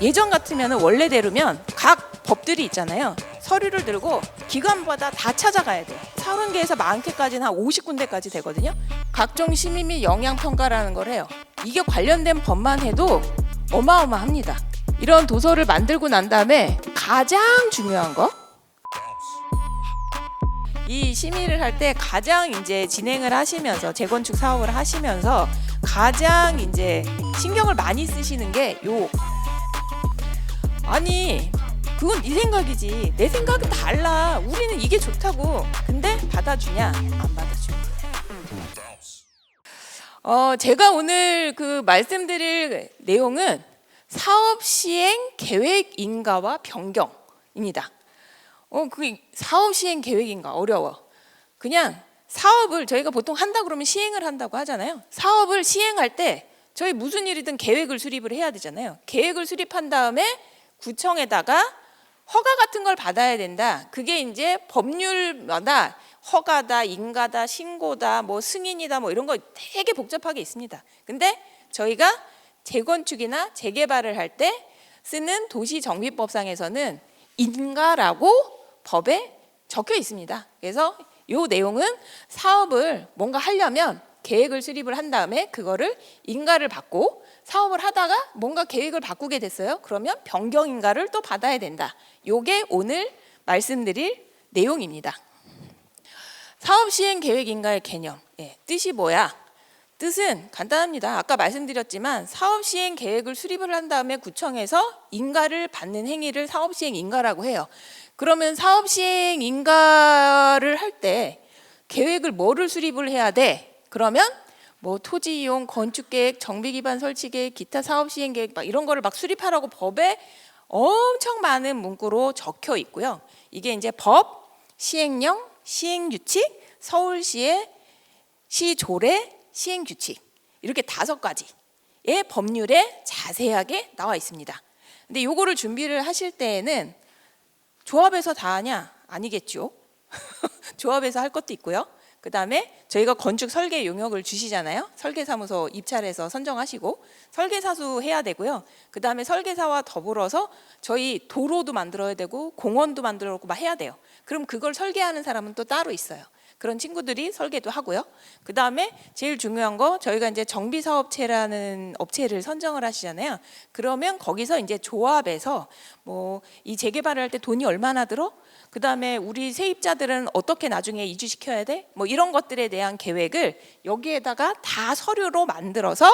예전 같으면 원래대로면 각 법들이 있잖아요. 서류를 들고 기관마다 다 찾아가야 돼요. 30개에서 40개까지는 한 50군데까지 되거든요. 각종 심의 및 영향평가라는 걸 해요. 이게 관련된 법만 해도 어마어마합니다. 이런 도서를 만들고 난 다음에 가장 중요한 거, 이 심의를 할 때 가장 이제 진행을 하시면서 재건축 사업을 하시면서 가장 이제 신경을 많이 쓰시는 게 아니 그건 네 생각이지 내 생각은 달라, 우리는 이게 좋다고. 근데 받아주냐 안 받아주냐. 제가 오늘 그 말씀드릴 내용은 사업 시행 계획 인가와 변경입니다. 그 사업 시행 계획인가 어려워. 그냥 사업을 저희가 보통 한다 그러면 시행을 한다고 하잖아요. 사업을 시행할 때 저희 무슨 일이든 계획을 수립을 해야 되잖아요. 계획을 수립한 다음에 구청에다가 허가 같은 걸 받아야 된다. 그게 이제 법률마다 허가다, 인가다, 신고다, 뭐 승인이다, 뭐 이런 거 되게 복잡하게 있습니다. 근데 저희가 재건축이나 재개발을 할 때 쓰는 도시정비법상에서는 인가라고 법에 적혀 있습니다. 그래서 이 내용은 사업을 뭔가 하려면 계획을 수립을 한 다음에 그거를 인가를 받고, 사업을 하다가 뭔가 계획을 바꾸게 됐어요. 그러면 변경 인가를 또 받아야 된다. 요게 오늘 말씀드릴 내용입니다. 사업 시행 계획 인가의 개념, 뜻이 뭐야? 뜻은 간단합니다. 아까 말씀드렸지만 사업 시행 계획을 수립을 한 다음에 구청에서 인가를 받는 행위를 사업 시행 인가라고 해요. 그러면 사업 시행 인가를 할 때 계획을 뭐를 수립을 해야 돼? 그러면 뭐 토지 이용, 건축 계획, 정비 기반 설치 계획, 기타 사업 시행 계획 막 이런 거를 막 수립하라고 법에 엄청 많은 문구로 적혀 있고요. 이게 이제 법, 시행령, 시행규칙, 서울시의 시조례, 시행규칙, 이렇게 5가지의 법률에 자세하게 나와 있습니다. 근데 요거를 준비를 하실 때에는 조합에서 다 하냐? 아니겠죠. 조합에서 할 것도 있고요. 그 다음에 저희가 건축 설계 용역을 주시잖아요. 설계사무소 입찰해서 선정하시고 설계사수 해야 되고요. 그 다음에 설계사와 더불어서 저희 도로도 만들어야 되고 공원도 만들고 막 해야 돼요. 그럼 그걸 설계하는 사람은 또 따로 있어요. 그런 친구들이 설계도 하고요. 그 다음에 제일 중요한 거, 저희가 이제 정비사업체라는 업체를 선정을 하시잖아요. 그러면 거기서 이제 조합에서 뭐 이 재개발을 할 때 돈이 얼마나 들어? 그 다음에 우리 세입자들은 어떻게 나중에 이주시켜야 돼? 뭐 이런 것들에 대한 계획을 여기에다가 다 서류로 만들어서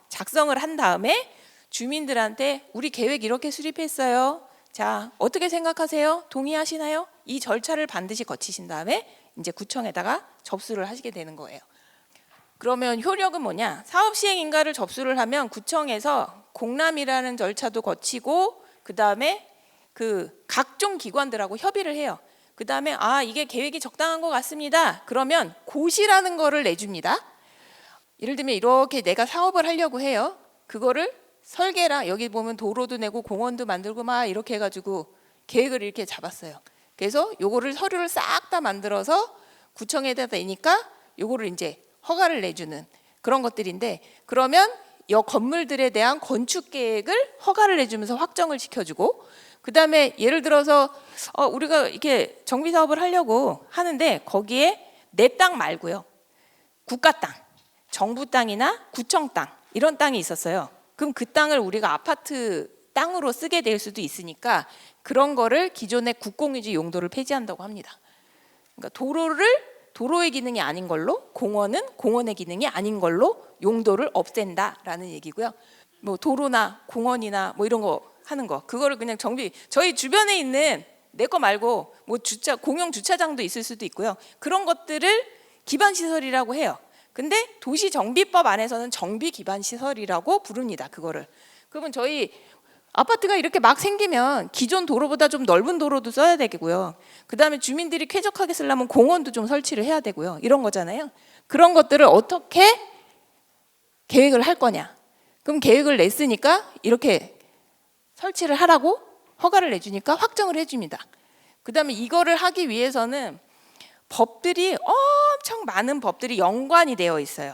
작성을 한 다음에 주민들한테 우리 계획 이렇게 수립했어요. 자, 어떻게 생각하세요? 동의하시나요? 이 절차를 반드시 거치신 다음에 이제 구청에다가 접수를 하시게 되는 거예요. 그러면 효력은 뭐냐? 사업 시행 인가를 접수를 하면 구청에서 공람이라는 절차도 거치고 그 다음에 그 각종 기관들하고 협의를 해요. 그 다음에 이게 계획이 적당한 것 같습니다. 그러면 고시라는 거를 내줍니다. 예를 들면 이렇게 내가 사업을 하려고 해요. 그거를 설계랑 여기 보면 도로도 내고 공원도 만들고 막 이렇게 해가지고 계획을 이렇게 잡았어요. 그래서 요거를 서류를 싹 다 만들어서 구청에다 내니까 요거를 이제 허가를 내주는 그런 것들인데, 그러면 이 건물들에 대한 건축 계획을 허가를 내주면서 확정을 시켜주고, 그 다음에 예를 들어서 우리가 이렇게 정비 사업을 하려고 하는데 거기에 내 땅 말고요, 국가 땅, 정부 땅이나 구청 땅 이런 땅이 있었어요. 그럼 그 땅을 우리가 아파트 땅으로 쓰게 될 수도 있으니까 그런 거를 기존의 국공유지 용도를 폐지한다고 합니다. 그러니까 도로를 도로의 기능이 아닌 걸로, 공원은 공원의 기능이 아닌 걸로 용도를 없앤다라는 얘기고요. 뭐 도로나 공원이나 뭐 이런 거 하는 거, 그거를 그냥 저희 주변에 있는 내 거 말고 뭐 공용 주차장도 있을 수도 있고요. 그런 것들을 기반 시설이라고 해요. 근데 도시정비법 안에서는 정비 기반 시설이라고 부릅니다. 그거를. 그러면 저희 아파트가 이렇게 막 생기면 기존 도로보다 좀 넓은 도로도 써야 되고요. 그 다음에 주민들이 쾌적하게 쓰려면 공원도 좀 설치를 해야 되고요. 이런 거잖아요. 그런 것들을 어떻게 계획을 할 거냐. 그럼 계획을 냈으니까 이렇게 설치를 하라고 허가를 내주니까 확정을 해줍니다. 그 다음에 이거를 하기 위해서는 법들이 엄청 많은 법들이 연관이 되어 있어요.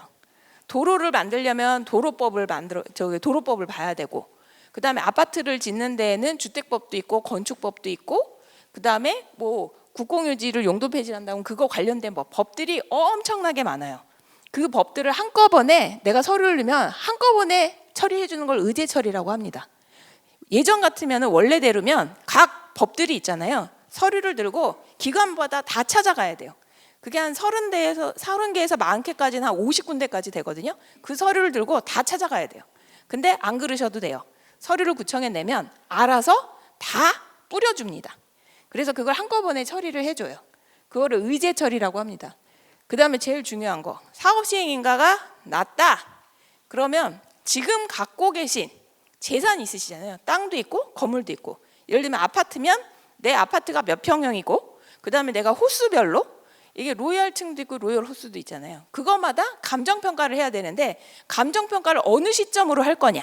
도로를 만들려면 도로법을 봐야 되고, 그다음에 아파트를 짓는 데에는 주택법도 있고 건축법도 있고, 그다음에 뭐 국공유지를 용도 폐지한다면 그거 관련된 법들이 엄청나게 많아요. 그 법들을 한꺼번에 내가 서류를 넣으면 한꺼번에 처리해 주는 걸 의제 처리라고 합니다. 예전 같으면 원래대로면 각 법들이 있잖아요. 서류를 들고 기관마다 다 찾아가야 돼요. 그게 한 30개에서 많게까지는 한 50군데까지 되거든요. 그 서류를 들고 다 찾아가야 돼요. 근데 안 그러셔도 돼요. 서류를 구청에 내면 알아서 다 뿌려줍니다. 그래서 그걸 한꺼번에 처리를 해줘요. 그거를 의제 처리라고 합니다. 그 다음에 제일 중요한 거, 사업시행인가가 났다. 그러면 지금 갖고 계신 재산이 있으시잖아요. 땅도 있고 건물도 있고. 예를 들면 아파트면 내 아파트가 몇 평형이고, 그 다음에 내가 호수별로, 이게 로얄층도 있고 로얄 호수도 있잖아요. 그거마다 감정평가를 해야 되는데, 감정평가를 어느 시점으로 할 거냐,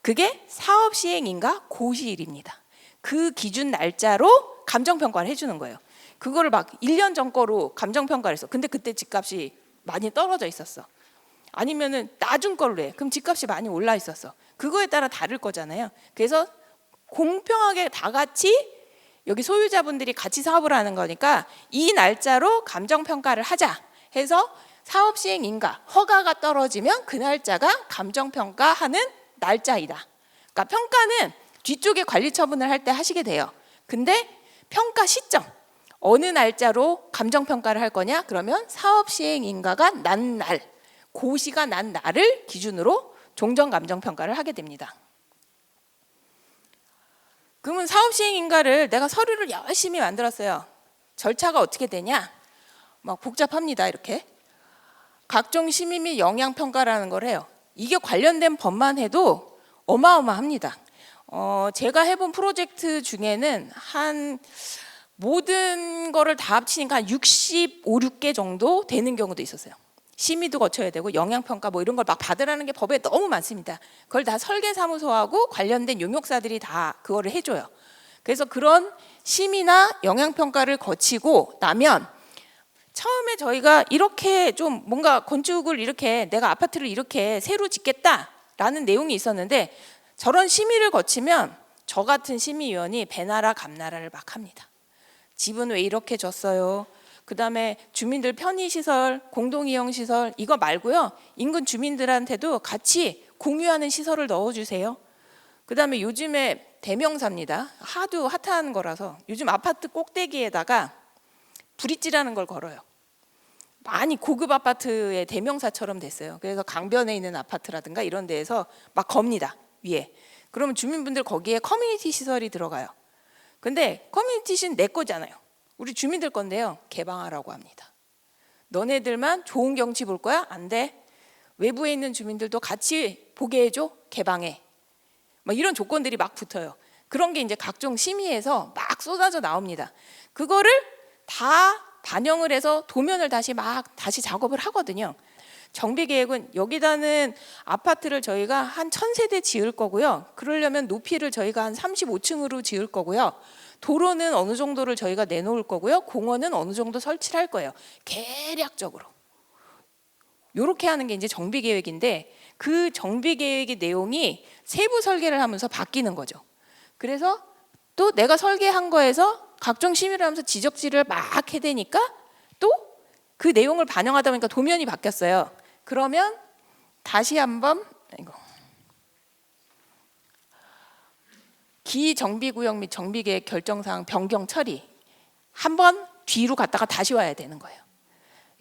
그게 사업시행인가 고시일입니다. 그 기준 날짜로 감정평가를 해주는 거예요. 그거를 막 1년 전 거로 감정평가를 했어. 근데 그때 집값이 많이 떨어져 있었어. 아니면은 나중 걸로 해. 그럼 집값이 많이 올라 있었어. 그거에 따라 다를 거잖아요. 그래서 공평하게 다 같이 여기 소유자분들이 같이 사업을 하는 거니까 이 날짜로 감정평가를 하자 해서 사업시행인가 허가가 떨어지면 그 날짜가 감정평가하는 날짜이다. 그러니까 평가는 뒤쪽에 관리처분을 할 때 하시게 돼요. 근데 평가 시점, 어느 날짜로 감정평가를 할 거냐? 그러면 사업시행인가가 난 날, 고시가 난 날을 기준으로 종전감정평가를 하게 됩니다. 그러면 사업시행인가를 내가 서류를 열심히 만들었어요. 절차가 어떻게 되냐? 막 복잡합니다. 이렇게 각종 심의 및 영향평가라는 걸 해요. 이게 관련된 법만 해도 어마어마합니다. 제가 해본 프로젝트 중에는 한 모든 거를 다 합치니까 한 65, 6개 정도 되는 경우도 있었어요. 심의도 거쳐야 되고 영향평가 뭐 이런 걸 막 받으라는 게 법에 너무 많습니다. 그걸 다 설계사무소하고 관련된 용역사들이 다 그거를 해줘요. 그래서 그런 심의나 영향평가를 거치고 나면 처음에 저희가 이렇게 좀 뭔가 건축을 이렇게 내가 아파트를 이렇게 새로 짓겠다라는 내용이 있었는데, 저런 심의를 거치면 저 같은 심의위원이 배나라 감나라를 막 합니다. 집은 왜 이렇게 졌어요? 그 다음에 주민들 편의시설, 공동이용시설 이거 말고요, 인근 주민들한테도 같이 공유하는 시설을 넣어주세요. 그 다음에 요즘에 대명사입니다. 하도 핫한 거라서 요즘 아파트 꼭대기에다가 브릿지라는 걸 걸어요. 많이 고급 아파트의 대명사처럼 됐어요. 그래서 강변에 있는 아파트라든가 이런 데에서 막 겁니다, 위에. 그러면 주민분들 거기에 커뮤니티 시설이 들어가요. 근데 커뮤니티 시설은 내 거잖아요. 우리 주민들 건데요, 개방하라고 합니다. 너네들만 좋은 경치 볼 거야? 안 돼. 외부에 있는 주민들도 같이 보게 해줘? 개방해. 막 이런 조건들이 막 붙어요. 그런 게 이제 각종 심의에서 막 쏟아져 나옵니다. 그거를 다 반영을 해서 도면을 다시 작업을 하거든요. 정비계획은 여기다는 아파트를 저희가 한 1000세대 지을 거고요. 그러려면 높이를 저희가 한 35층으로 지을 거고요. 도로는 어느 정도를 저희가 내놓을 거고요. 공원은 어느 정도 설치를 할 거예요. 계략적으로. 이렇게 하는 게 이제 정비계획인데, 그 정비계획의 내용이 세부 설계를 하면서 바뀌는 거죠. 그래서 또 내가 설계한 거에서 각종 심의를 하면서 지적질을 막 해대니까 또 그 내용을 반영하다 보니까 도면이 바뀌었어요. 그러면 다시 한번 기정비구역 및 정비계획 결정사항 변경 처리 한번 뒤로 갔다가 다시 와야 되는 거예요.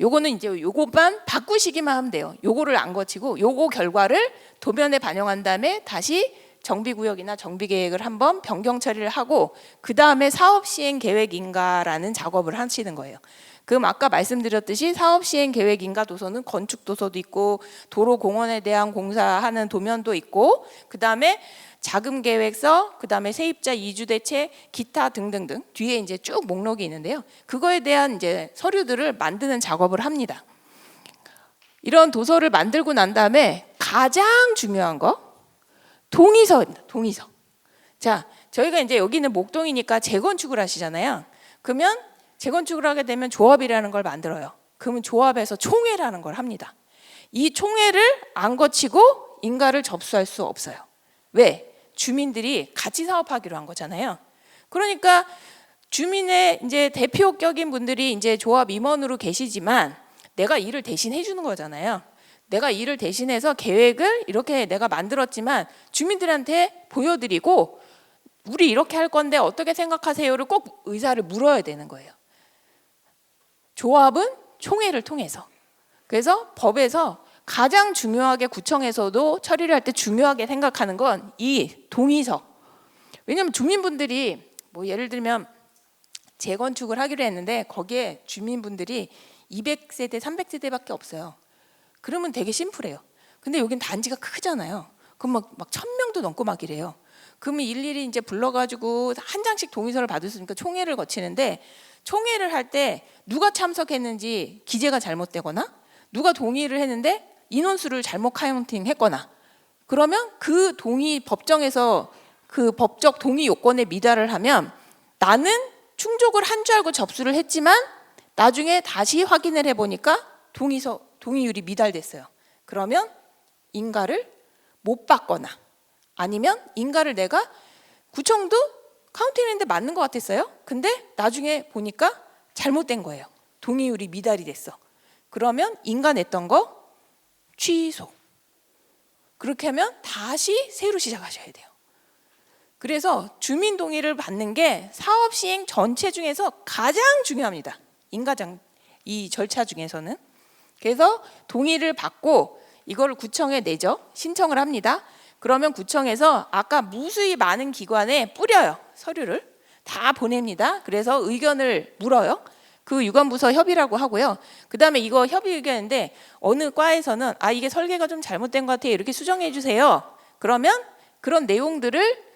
요거는 이제 요것만 바꾸시기만 하면 돼요. 요거를 안 거치고 요거 결과를 도면에 반영한 다음에 다시 정비구역이나 정비계획을 한번 변경 처리를 하고 그 다음에 사업시행계획인가라는 작업을 하시는 거예요. 그럼 아까 말씀드렸듯이 사업시행계획인가 도서는 건축도서도 있고 도로공원에 대한 공사하는 도면도 있고, 그 다음에 자금계획서, 그 다음에 세입자 이주대책, 기타 등등등 뒤에 이제 쭉 목록이 있는데요. 그거에 대한 이제 서류들을 만드는 작업을 합니다. 이런 도서를 만들고 난 다음에 가장 중요한 거 동의서입니다. 동의서. 자, 저희가 이제 여기는 목동이니까 재건축을 하시잖아요. 그러면 재건축을 하게 되면 조합이라는 걸 만들어요. 그러면 조합에서 총회라는 걸 합니다. 이 총회를 안 거치고 인가를 접수할 수 없어요. 왜? 주민들이 같이 사업하기로 한 거잖아요. 그러니까 주민의 이제 대표격인 분들이 이제 조합 임원으로 계시지만 내가 일을 대신 해주는 거잖아요. 내가 일을 대신해서 계획을 이렇게 내가 만들었지만 주민들한테 보여드리고 우리 이렇게 할 건데 어떻게 생각하세요를 꼭 의사를 물어야 되는 거예요. 조합은 총회를 통해서. 그래서 법에서 가장 중요하게 구청에서도 처리를 할 때 중요하게 생각하는 건 이 동의서. 왜냐하면 주민분들이 뭐 예를 들면 재건축을 하기로 했는데 거기에 주민분들이 200세대, 300세대밖에 없어요. 그러면 되게 심플해요. 근데 여긴 단지가 크잖아요. 그럼 막 1000명도 넘고 막 이래요. 그러면 일일이 이제 불러가지고 한 장씩 동의서를 받을 수 있으니까 총회를 거치는데 총회를 할 때 누가 참석했는지 기재가 잘못되거나 누가 동의를 했는데 인원수를 잘못 카운팅했거나 그러면 그 동의 법정에서 그 법적 동의 요건에 미달을 하면 나는 충족을 한 줄 알고 접수를 했지만 나중에 다시 확인을 해보니까 동의율이 미달됐어요. 그러면 인가를 못 받거나 아니면 인가를 내가 구청도 카운팅했는데 맞는 것 같았어요. 근데 나중에 보니까 잘못된 거예요. 동의율이 미달이 됐어. 그러면 인가 냈던 거 취소. 그렇게 하면 다시 새로 시작하셔야 돼요. 그래서 주민 동의를 받는 게 사업 시행 전체 중에서 가장 중요합니다. 이 절차 중에서는. 그래서 동의를 받고 이걸 구청에 내죠. 신청을 합니다. 그러면 구청에서 아까 무수히 많은 기관에 뿌려요. 서류를 다 보냅니다. 그래서 의견을 물어요. 그 유관부서 협의라고 하고요. 그 다음에 이거 협의 의견인데 어느 과에서는 이게 설계가 좀 잘못된 것 같아요. 이렇게 수정해 주세요. 그러면 그런 내용들을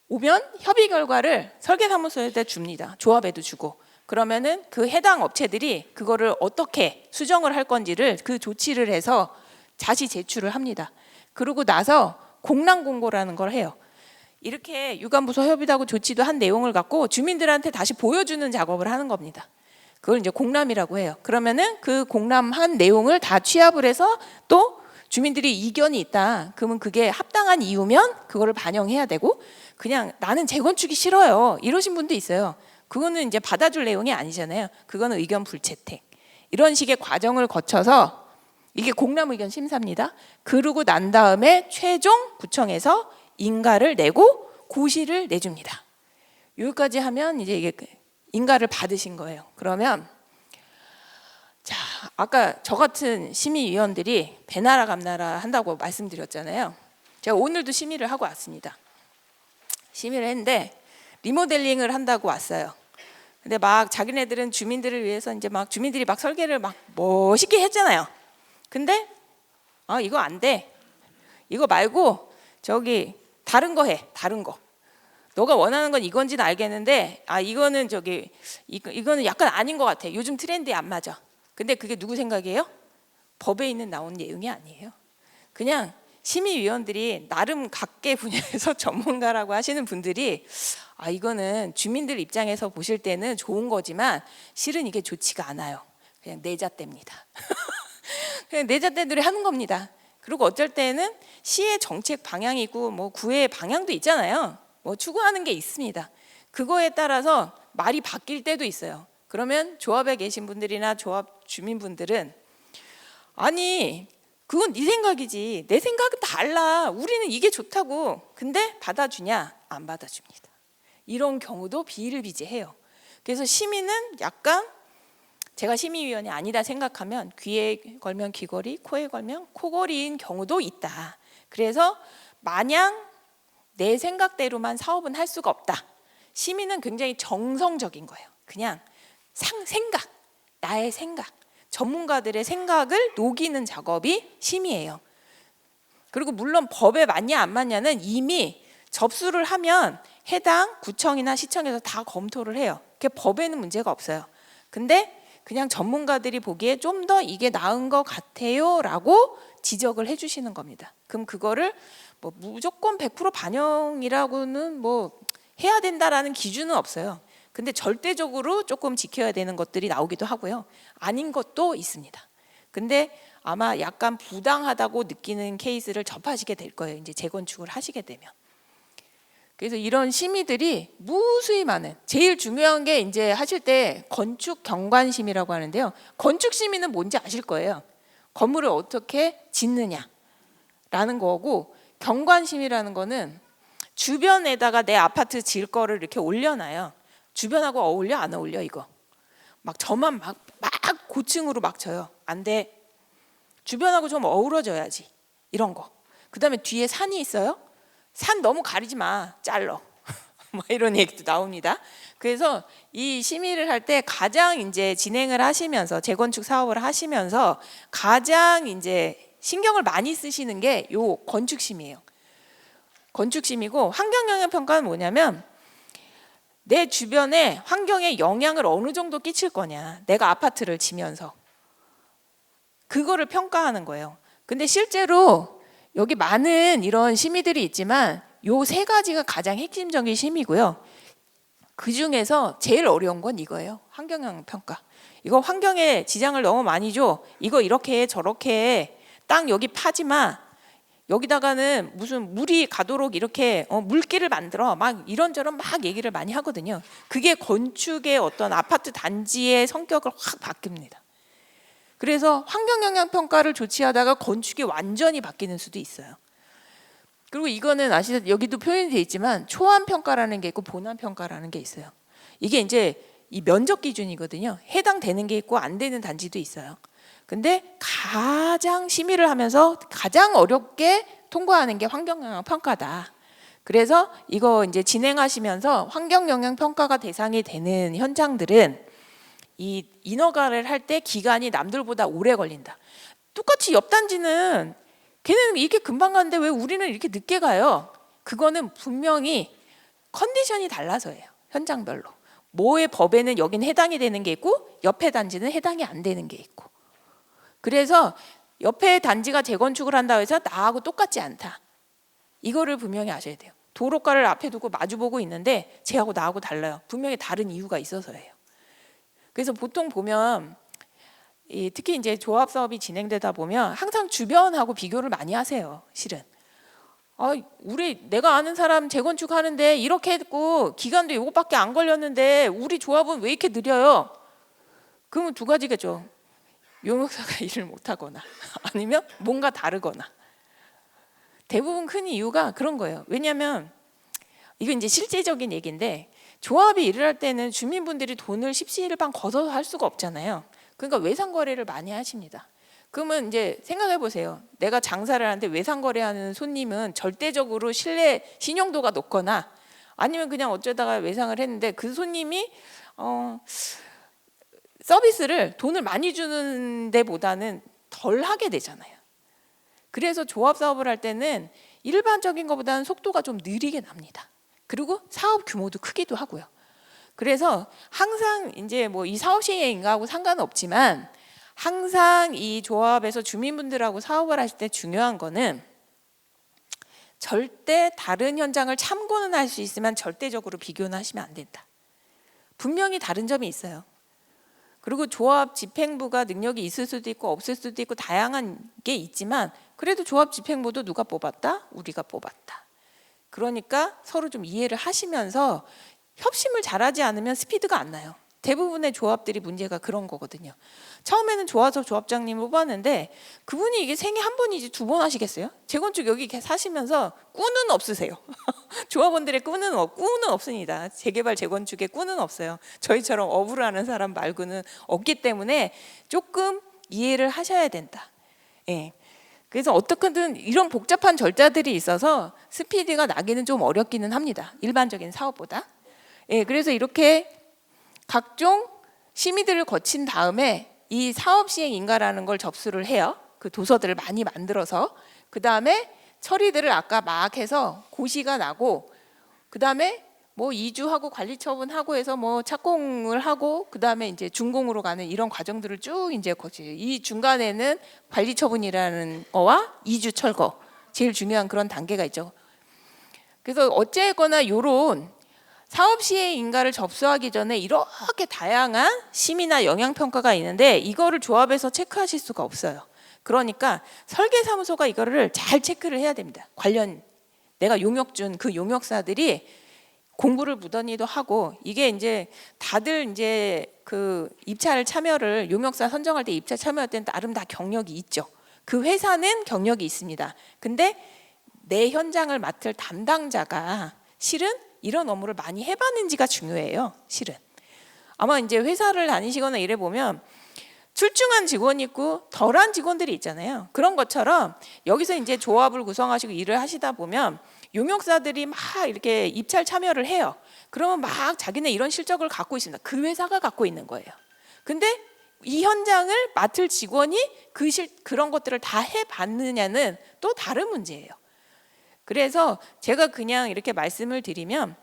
오면 협의 결과를 설계사무소에다 줍니다. 조합에도 주고. 그러면은 그 해당 업체들이 그거를 어떻게 수정을 할 건지를 그 조치를 해서 다시 제출을 합니다. 그러고 나서 공람 공고라는 걸 해요. 이렇게 유관부서 협의하고 조치도 한 내용을 갖고 주민들한테 다시 보여주는 작업을 하는 겁니다. 그걸 이제 공람이라고 해요. 그러면은 그 공람한 내용을 다 취합을 해서 또 주민들이 이견이 있다. 그러면 그게 합당한 이유면 그거를 반영해야 되고 그냥 나는 재건축이 싫어요. 이러신 분도 있어요. 그거는 이제 받아줄 내용이 아니잖아요. 그거는 의견 불채택. 이런 식의 과정을 거쳐서 이게 공람 의견 심사입니다. 그러고 난 다음에 최종 구청에서 인가를 내고 고시를 내줍니다. 여기까지 하면 이제 이게 인가를 받으신 거예요. 그러면 자, 아까 저 같은 심의위원들이 배나라 감나라 한다고 말씀드렸잖아요. 제가 오늘도 심의를 하고 왔습니다. 심의를 했는데 리모델링을 한다고 왔어요. 근데 막 자기네들은 주민들을 위해서 이제 막 주민들이 막 설계를 막 멋있게 했잖아요. 근데 이거 안 돼. 이거 말고 저기 다른 거 해. 다른 거. 너가 원하는 건 이건지는 알겠는데 이거는 이거는 약간 아닌 것 같아. 요즘 트렌드에 안 맞아. 근데 그게 누구 생각이에요? 법에 있는 나온 내용이 아니에요. 그냥 심의위원들이 나름 각계 분야에서 전문가라고 하시는 분들이 이거는 주민들 입장에서 보실 때는 좋은 거지만 실은 이게 좋지가 않아요. 그냥 내잣대입니다. 그냥 내잣대들이 하는 겁니다. 그리고 어쩔 때는 시의 정책 방향이고 뭐 구의 방향도 있잖아요. 뭐 추구하는 게 있습니다. 그거에 따라서 말이 바뀔 때도 있어요. 그러면 조합에 계신 분들이나 조합 주민분들은 그건 네 생각이지. 내 생각은 달라. 우리는 이게 좋다고. 근데 받아주냐? 안 받아줍니다. 이런 경우도 비일비재해요. 그래서 심의는 약간 제가 심의위원이 아니다 생각하면 귀에 걸면 귀걸이, 코에 걸면 코걸이인 경우도 있다. 그래서 마냥 내 생각대로만 사업은 할 수가 없다. 심의는 굉장히 정성적인 거예요. 그냥 생각, 나의 생각, 전문가들의 생각을 녹이는 작업이 심의예요. 그리고 물론 법에 맞냐 안 맞냐는 이미 접수를 하면 해당 구청이나 시청에서 다 검토를 해요. 그게 법에는 문제가 없어요. 근데 그냥 전문가들이 보기에 좀 더 이게 나은 것 같아요라고 지적을 해주시는 겁니다. 그럼 그거를 뭐 무조건 100% 반영이라고는 뭐 해야 된다라는 기준은 없어요. 근데 절대적으로 조금 지켜야 되는 것들이 나오기도 하고요. 아닌 것도 있습니다. 근데 아마 약간 부당하다고 느끼는 케이스를 접하시게 될 거예요. 이제 재건축을 하시게 되면. 그래서 이런 심의들이 무수히 많은, 제일 중요한 게 이제 하실 때 건축 경관 심의라고 하는데요. 건축 심의는 뭔지 아실 거예요. 건물을 어떻게 짓느냐라는 거고, 경관 심의라는 거는 주변에다가 내 아파트 질 거를 이렇게 올려놔요. 주변하고 어울려 안 어울려 이거. 막 저만 막 고층으로 막 쳐요. 안 돼. 주변하고 좀 어우러져야지. 이런 거. 그다음에 뒤에 산이 있어요. 산 너무 가리지 마. 잘러. 뭐 이런 얘기도 나옵니다. 그래서 이 심의를 할 때 가장 이제 진행을 하시면서 재건축 사업을 하시면서 가장 이제 신경을 많이 쓰시는 게 요 건축 심의예요. 건축 심의고, 환경 영향 평가는 뭐냐면 내 주변에 환경에 영향을 어느 정도 끼칠 거냐. 내가 아파트를 지면서 그거를 평가하는 거예요. 근데 실제로 여기 많은 이런 심의들이 있지만 요 세 가지가 가장 핵심적인 심의고요. 그 중에서 제일 어려운 건 이거예요. 환경영향 평가. 이거 환경에 지장을 너무 많이 줘. 이거 이렇게 해, 저렇게 해. 땅 여기 파지 마. 여기다가는 무슨 물이 가도록 이렇게 물길을 만들어. 막 이런저런 막 얘기를 많이 하거든요. 그게 건축의 어떤 아파트 단지의 성격을 확 바뀝니다. 그래서 환경영향 평가를 조치하다가 건축이 완전히 바뀌는 수도 있어요. 그리고 이거는 아시다시피 여기도 표현이 되어 있지만 초안 평가라는 게 있고 본안 평가라는 게 있어요. 이게 이제 이 면적 기준이거든요. 해당되는 게 있고 안 되는 단지도 있어요. 근데 가장 심의를 하면서 가장 어렵게 통과하는 게 환경영향 평가다. 그래서 이거 이제 진행하시면서 환경영향 평가가 대상이 되는 현장들은 이 인허가를 할 때 기간이 남들보다 오래 걸린다. 똑같이 옆 단지는 걔네는 이렇게 금방 가는데 왜 우리는 이렇게 늦게 가요? 그거는 분명히 컨디션이 달라서예요. 현장별로. 뭐의 법에는 여긴 해당이 되는 게 있고 옆에 단지는 해당이 안 되는 게 있고. 그래서 옆에 단지가 재건축을 한다고 해서 나하고 똑같지 않다. 이거를 분명히 아셔야 돼요. 도로가를 앞에 두고 마주보고 있는데 쟤하고 나하고 달라요. 분명히 다른 이유가 있어서예요. 그래서 보통 보면 특히 이제 조합 사업이 진행되다 보면 항상 주변하고 비교를 많이 하세요. 실은 내가 아는 사람 재건축 하는데 이렇게 했고 기간도 이것밖에 안 걸렸는데 우리 조합은 왜 이렇게 느려요? 그러면 두 가지겠죠. 용역사가 일을 못하거나 아니면 뭔가 다르거나. 대부분 큰 이유가 그런 거예요. 왜냐하면 이건 이제 실제적인 얘기인데 조합이 일을 할 때는 주민분들이 돈을 십시일반 걷어서 할 수가 없잖아요. 그러니까 외상거래를 많이 하십니다. 그러면 이제 생각해 보세요. 내가 장사를 하는데 외상거래하는 손님은 절대적으로 신용도가 높거나 아니면 그냥 어쩌다가 외상을 했는데 그 손님이 서비스를 돈을 많이 주는 데보다는 덜 하게 되잖아요. 그래서 조합 사업을 할 때는 일반적인 것보다는 속도가 좀 느리게 납니다. 그리고 사업 규모도 크기도 하고요. 그래서 항상 이제 뭐 이 사업 시행인가하고 상관은 없지만 항상 이 조합에서 주민분들하고 사업을 하실 때 중요한 거는 절대 다른 현장을 참고는 할 수 있지만 절대적으로 비교는 하시면 안 된다. 분명히 다른 점이 있어요. 그리고 조합 집행부가 능력이 있을 수도 있고 없을 수도 있고 다양한 게 있지만 그래도 조합 집행부도 누가 뽑았다? 우리가 뽑았다. 그러니까 서로 좀 이해를 하시면서 협심을 잘하지 않으면 스피드가 안 나요. 대부분의 조합들이 문제가 그런 거거든요. 처음에는 좋아서 조합장님을 뽑았는데 그분이 이게 생애 한 번이지 두 번 하시겠어요? 재건축 여기 사시면서 꾸는 없으세요. 조합원들의 꾸는 없습니다. 재개발 재건축에 꾸는 없어요. 저희처럼 업을 하는 사람 말고는 없기 때문에 조금 이해를 하셔야 된다. 예. 그래서 어떻게든 이런 복잡한 절차들이 있어서 스피드가 나기는 좀 어렵기는 합니다. 일반적인 사업보다. 예, 그래서 이렇게 각종 심의들을 거친 다음에 이 사업 시행 인가라는 걸 접수를 해요. 그 도서들을 많이 만들어서 그 다음에 처리들을 아까 막 해서 고시가 나고 그 다음에 뭐 이주하고 관리처분하고 해서 뭐 착공을 하고 그 다음에 이제 준공으로 가는 이런 과정들을 쭉 이제 거쳐요. 이 중간에는 관리처분이라는 거와 이주 철거 제일 중요한 그런 단계가 있죠. 그래서 어쨌거나 요런 사업 시행 인가를 접수하기 전에 이렇게 다양한 심의나 영향평가가 있는데 이거를 조합에서 체크하실 수가 없어요. 그러니까 설계사무소가 이거를 잘 체크를 해야 됩니다. 관련 내가 용역 준 그 용역사들이 공부를 무던히도 하고, 이게 이제 다들 이제 그 입찰 참여를 용역사 선정할 때 입찰 참여할 때는 나름 다 경력이 있죠. 그 회사는 경력이 있습니다. 근데 내 현장을 맡을 담당자가 실은 이런 업무를 많이 해봤는지가 중요해요. 실은 아마 이제 회사를 다니시거나 이래 보면 출중한 직원이 있고 덜한 직원들이 있잖아요. 그런 것처럼 여기서 이제 조합을 구성하시고 일을 하시다 보면 용역사들이 막 이렇게 입찰 참여를 해요. 그러면 막 자기네 이런 실적을 갖고 있습니다. 그 회사가 갖고 있는 거예요. 근데 이 현장을 맡을 직원이 그런 것들을 다 해봤느냐는 또 다른 문제예요. 그래서 제가 그냥 이렇게 말씀을 드리면,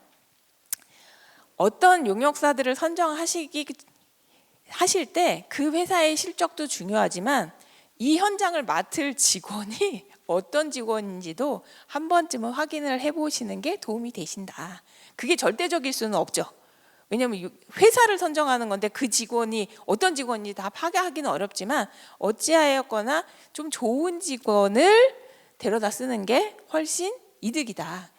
어떤 용역사들을 선정하실 때 그 회사의 실적도 중요하지만 이 현장을 맡을 직원이 어떤 직원인지도 한 번쯤은 확인을 해보시는 게 도움이 되신다. 그게 절대적일 수는 없죠. 왜냐하면 회사를 선정하는 건데 그 직원이 어떤 직원인지 다 파악하기는 어렵지만 어찌하였거나 좀 좋은 직원을 데려다 쓰는 게 훨씬 이득이다.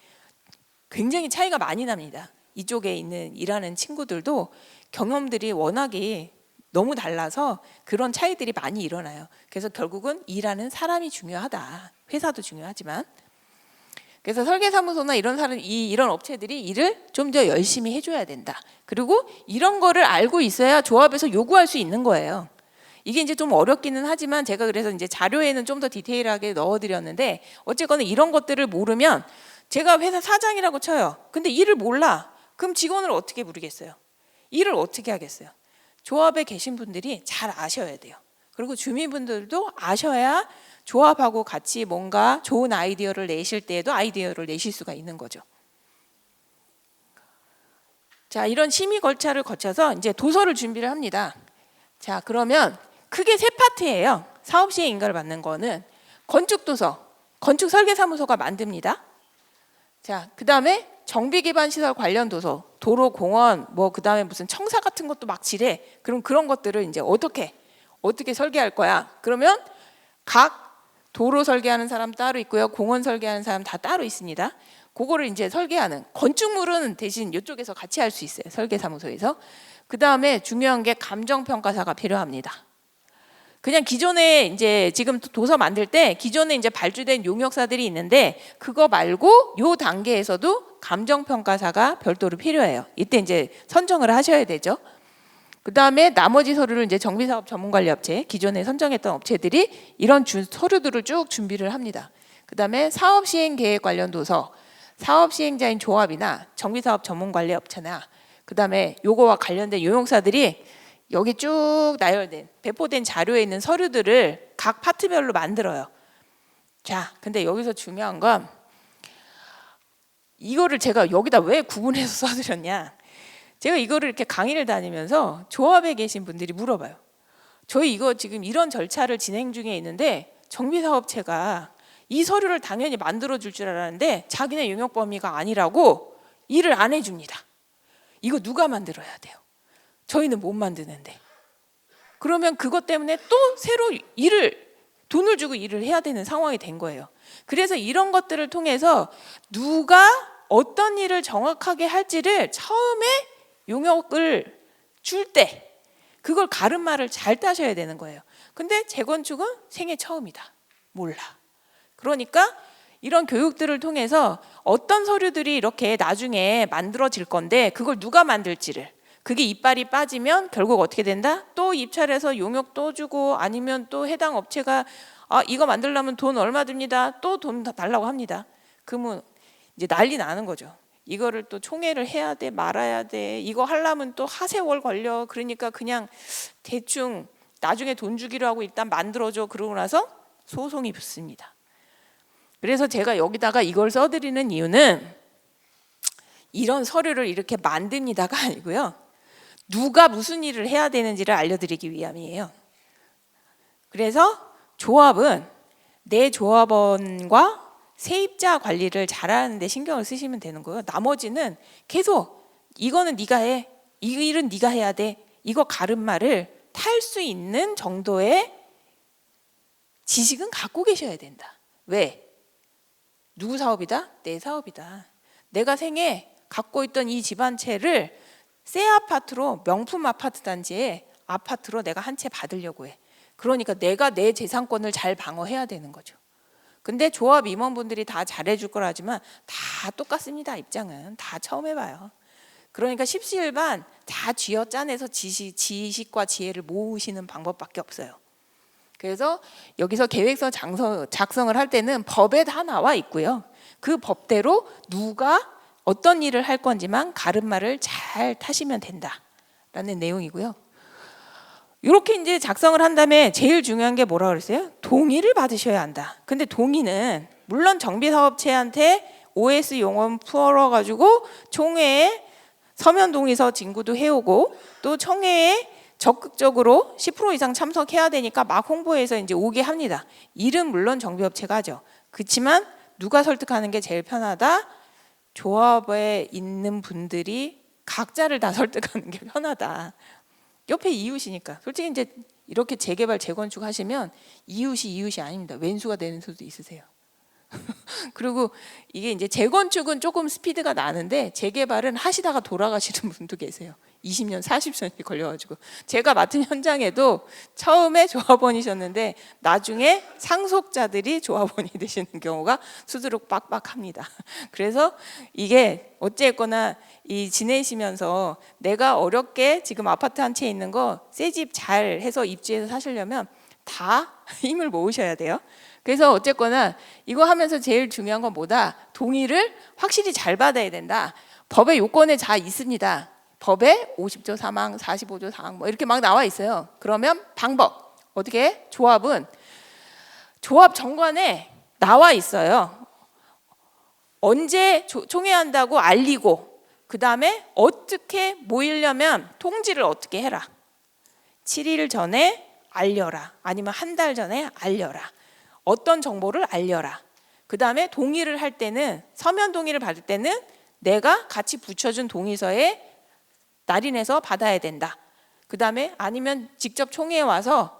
굉장히 차이가 많이 납니다. 이쪽에 있는 일하는 친구들도 경험들이 워낙에 너무 달라서 그런 차이들이 많이 일어나요. 그래서 결국은 일하는 사람이 중요하다. 회사도 중요하지만. 그래서 설계사무소나 이런 업체들이 일을 좀 더 열심히 해줘야 된다. 그리고 이런 거를 알고 있어야 조합에서 요구할 수 있는 거예요. 이게 이제 좀 어렵기는 하지만 제가 그래서 이제 자료에는 좀 더 디테일하게 넣어드렸는데, 어쨌거나 이런 것들을 모르면, 제가 회사 사장이라고 쳐요. 근데 일을 몰라. 그럼 직원을 어떻게 부르겠어요? 일을 어떻게 하겠어요? 조합에 계신 분들이 잘 아셔야 돼요. 그리고 주민분들도 아셔야 조합하고 같이 뭔가 좋은 아이디어를 내실 때에도 아이디어를 내실 수가 있는 거죠. 자, 이런 심의 절차를 거쳐서 이제 도서를 준비를 합니다. 자, 그러면 크게 세 파트예요. 사업 시행 인가를 받는 거는 건축 도서, 건축 설계사무소가 만듭니다. 자, 그다음에 정비 기반 시설 관련 도서, 도로, 공원, 그다음에 무슨 청사 같은 것도 막 지래. 그럼 그런 것들을 이제 어떻게 설계할 거야? 그러면 각 도로 설계하는 사람 따로 있고요, 공원 설계하는 사람 다 따로 있습니다. 그거를 이제 설계하는, 건축물은 대신 이쪽에서 같이 할 수 있어요. 설계사무소에서. 그다음에 중요한 게 감정평가사가 필요합니다. 그냥 기존에 이제 지금 도서 만들 때 기존에 이제 발주된 용역사들이 있는데, 그거 말고 요 단계에서도 감정평가사가 별도로 필요해요. 이때 이제 선정을 하셔야 되죠. 그 다음에 나머지 서류를 이제 정비사업 전문관리업체, 기존에 선정했던 업체들이 이런 서류들을 쭉 준비를 합니다. 그 다음에 사업시행계획 관련 도서, 사업시행자인 조합이나 정비사업 전문관리업체나, 그 다음에 요거와 관련된 용역사들이 여기 쭉 나열된 배포된 자료에 있는 서류들을 각 파트별로 만들어요. 자, 근데 여기서 중요한 건, 이거를 제가 여기다 왜 구분해서 써드렸냐, 제가 이거를 이렇게 강의를 다니면서 조합에 계신 분들이 물어봐요. 저희 이거 지금 이런 절차를 진행 중에 있는데 정비사업체가 이 서류를 당연히 만들어줄 줄 알았는데 자기네 용역 범위가 아니라고 일을 안 해줍니다. 이거 누가 만들어야 돼요? 저희는 못 만드는데. 그러면 그것 때문에 또 새로 돈을 주고 일을 해야 되는 상황이 된 거예요. 그래서 이런 것들을 통해서 누가 어떤 일을 정확하게 할지를 처음에 용역을 줄 때 그걸 가름말을 잘 따셔야 되는 거예요. 근데 재건축은 생애 처음이다. 몰라. 그러니까 이런 교육들을 통해서 어떤 서류들이 이렇게 나중에 만들어질 건데 그걸 누가 만들지를, 그게 이빨이 빠지면 결국 어떻게 된다? 또 입찰해서 용역 또 주고, 아니면 또 해당 업체가 이거 만들려면 돈 얼마 듭니다. 또 돈 달라고 합니다. 그러면 이제 난리 나는 거죠. 이거를 또 총회를 해야 돼, 말아야 돼. 이거 하려면 또 하세월 걸려. 그러니까 그냥 대충 나중에 돈 주기로 하고 일단 만들어줘. 그러고 나서 소송이 붙습니다. 그래서 제가 여기다가 이걸 써드리는 이유는 이런 서류를 이렇게 만듭니다가 아니고요, 누가 무슨 일을 해야 되는지를 알려드리기 위함이에요. 그래서 조합은 내 조합원과 세입자 관리를 잘하는 데 신경을 쓰시면 되는 거예요. 나머지는 계속 이거는 네가 해, 이 일은 네가 해야 돼, 이거 가름말을 탈 수 있는 정도의 지식은 갖고 계셔야 된다. 왜? 누구 사업이다? 내 사업이다. 내가 생애 갖고 있던 이 집 한 채를 새 아파트로, 명품 아파트 단지에 아파트로 내가 한 채 받으려고 해. 그러니까 내가 내 재산권을 잘 방어해야 되는 거죠. 근데 조합 임원분들이 다 잘해줄 거라지만 다 똑같습니다. 입장은 다 처음 해봐요. 그러니까 십시일반 다 쥐어짜내서 지식과 지혜를 모으시는 방법밖에 없어요. 그래서 여기서 계획서 작성을 할 때는 법에 다 나와 있고요. 그 법대로 누가 어떤 일을 할 건지만 가름말을 잘 타시면 된다라는 내용이고요. 이렇게 이제 작성을 한 다음에 제일 중요한 게 뭐라 그랬어요? 동의를 받으셔야 한다. 근데 동의는 물론 정비사업체한테 OS 용어 풀어가지고 총회에 서면 동의서 진구도 해오고 또 총회에 적극적으로 10% 이상 참석해야 되니까 막 홍보해서 이제 오게 합니다. 일은 물론 정비업체가 하죠. 그렇지만 누가 설득하는 게 제일 편하다? 조합에 있는 분들이 각자를 다 설득하는 게 편하다. 옆에 이웃이니까. 솔직히 이제 이렇게 재개발 재건축 하시면 이웃이 아닙니다. 왼수가 되는 수도 있으세요. 그리고 이게 이제 재건축은 조금 스피드가 나는데 재개발은 하시다가 돌아가시는 분도 계세요. 20년, 40년이 걸려가지고. 제가 맡은 현장에도 처음에 조합원이셨는데 나중에 상속자들이 조합원이 되시는 경우가 수두룩 빡빡합니다. 그래서 이게 어쨌거나 이 지내시면서 내가 어렵게 지금 아파트 한 채 있는 거 새 집 잘 해서 입주해서 사시려면 다 힘을 모으셔야 돼요. 그래서 어쨌거나 이거 하면서 제일 중요한 건 뭐다? 동의를 확실히 잘 받아야 된다. 법의 요건에 다 있습니다. 법에 50조 3항, 45조 4항 뭐 이렇게 막 나와 있어요. 그러면 방법 어떻게? 조합은 조합 정관에 나와 있어요. 언제 총회한다고 알리고 그 다음에 어떻게 모이려면 통지를 어떻게 해라. 7일 전에 알려라. 아니면 한 달 전에 알려라. 어떤 정보를 알려라. 그 다음에 동의를 할 때는 서면 동의를 받을 때는 내가 같이 붙여준 동의서에 날인해서 받아야 된다. 그 다음에 아니면 직접 총회에 와서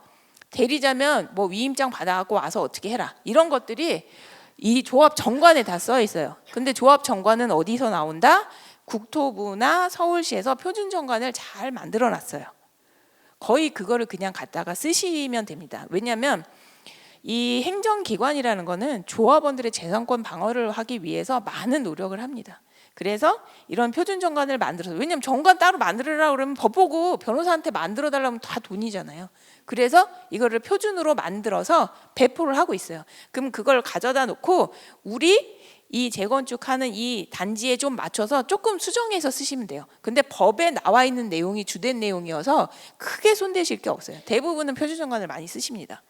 대리자면 뭐 위임장 받아갖고 와서 어떻게 해라. 이런 것들이 이 조합 정관에 다 써 있어요. 근데 조합 정관은 어디서 나온다? 국토부나 서울시에서 표준 정관을 잘 만들어 놨어요. 거의 그거를 그냥 갖다가 쓰시면 됩니다. 왜냐하면 이 행정기관이라는 거는 조합원들의 재산권 방어를 하기 위해서 많은 노력을 합니다. 그래서 이런 표준 정관을 만들어서, 왜냐하면 정관 따로 만들으라고 그러면 법 보고 변호사한테 만들어 달라면 다 돈이잖아요. 그래서 이거를 표준으로 만들어서 배포를 하고 있어요. 그럼 그걸 가져다 놓고 우리 이 재건축하는 이 단지에 좀 맞춰서 조금 수정해서 쓰시면 돼요. 근데 법에 나와 있는 내용이 주된 내용이어서 크게 손대실 게 없어요. 대부분은 표준 정관을 많이 쓰십니다.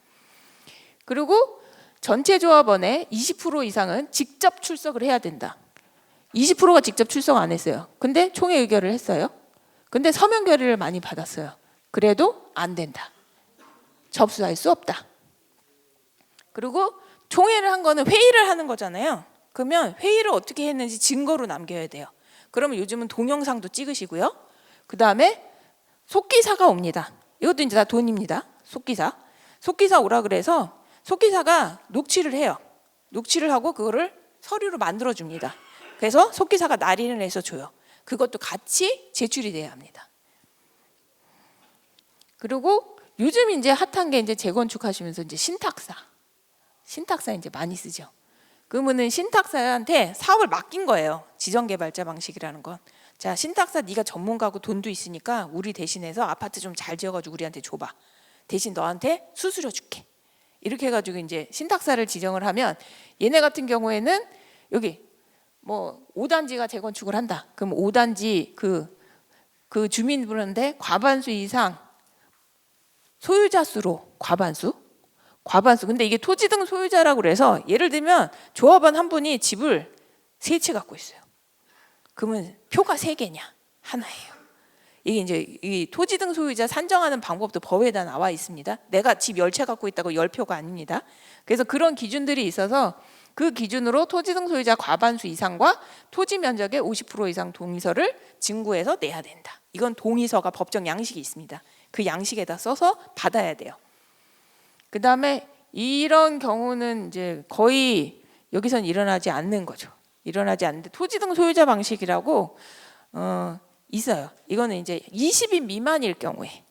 그리고 전체 조합원의 20% 이상은 직접 출석을 해야 된다. 20%가 직접 출석 안 했어요. 근데 총회 의결을 했어요. 근데 서면 결의를 많이 받았어요. 그래도 안 된다. 접수할 수 없다. 그리고 총회를 한 거는 회의를 하는 거잖아요. 그러면 회의를 어떻게 했는지 증거로 남겨야 돼요. 그러면 요즘은 동영상도 찍으시고요. 그 다음에 속기사가 옵니다. 이것도 이제 다 돈입니다. 속기사 오라 그래서 속기사가 녹취를 해요. 녹취를 하고 그거를 서류로 만들어 줍니다. 그래서 속기사가 날인을 해서 줘요. 그것도 같이 제출이 돼야 합니다. 그리고 요즘 이제 핫한 게 이제 재건축 하시면서 이제 신탁사 이제 많이 쓰죠. 그러면은 신탁사한테 사업을 맡긴 거예요. 지정개발자 방식이라는 건. 자, 신탁사 네가 전문가고 돈도 있으니까 우리 대신해서 아파트 좀 잘 지어가지고 우리한테 줘봐. 대신 너한테 수수료 줄게. 이렇게 해가지고 이제 신탁사를 지정을 하면 얘네 같은 경우에는 여기 뭐 5단지가 재건축을 한다. 그럼 5단지 그 주민분한테 과반수 이상 소유자 수로 과반수. 근데 이게 토지 등 소유자라고 그래서 예를 들면 조합원 한 분이 집을 3채 갖고 있어요. 그러면 표가 3개냐? 하나예요. 이게 이제 이 토지 등 소유자 산정하는 방법도 법에다 나와 있습니다. 내가 집 10채 갖고 있다고 10표가 아닙니다. 그래서 그런 기준들이 있어서 그 기준으로 토지 등 소유자 과반수 이상과 토지 면적의 50% 이상 동의서를 진구해서 내야 된다. 이건 동의서가 법정 양식이 있습니다. 그 양식에다 써서 받아야 돼요. 그 다음에 이런 경우는 이제 거의 여기선 일어나지 않는 거죠. 일어나지 않는데 토지 등 소유자 방식이라고 있어요. 이거는 이제 20인 미만일 경우에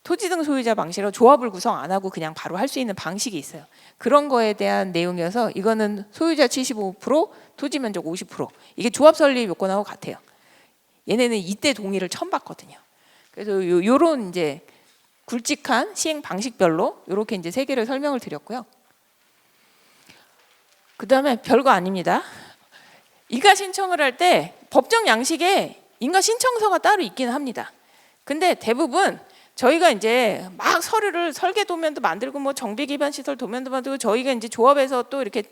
토지 등 소유자 방식으로 조합을 구성 안 하고 그냥 바로 할 수 있는 방식이 있어요. 그런 거에 대한 내용이어서 이거는 소유자 75%, 토지 면적 50%. 이게 조합 설립 요건하고 같아요. 얘네는 이때 동의를 처음 받거든요. 그래서 요런 이제 굵직한 시행 방식별로 이렇게 이제 세 개를 설명을 드렸고요. 그다음에 별거 아닙니다. 인가 신청을 할 때 법정 양식에 인가 신청서가 따로 있기는 합니다. 근데 대부분 저희가 이제 막 서류를 설계 도면도 만들고 뭐 정비 기반 시설 도면도 만들고 저희가 이제 조합에서 또 이렇게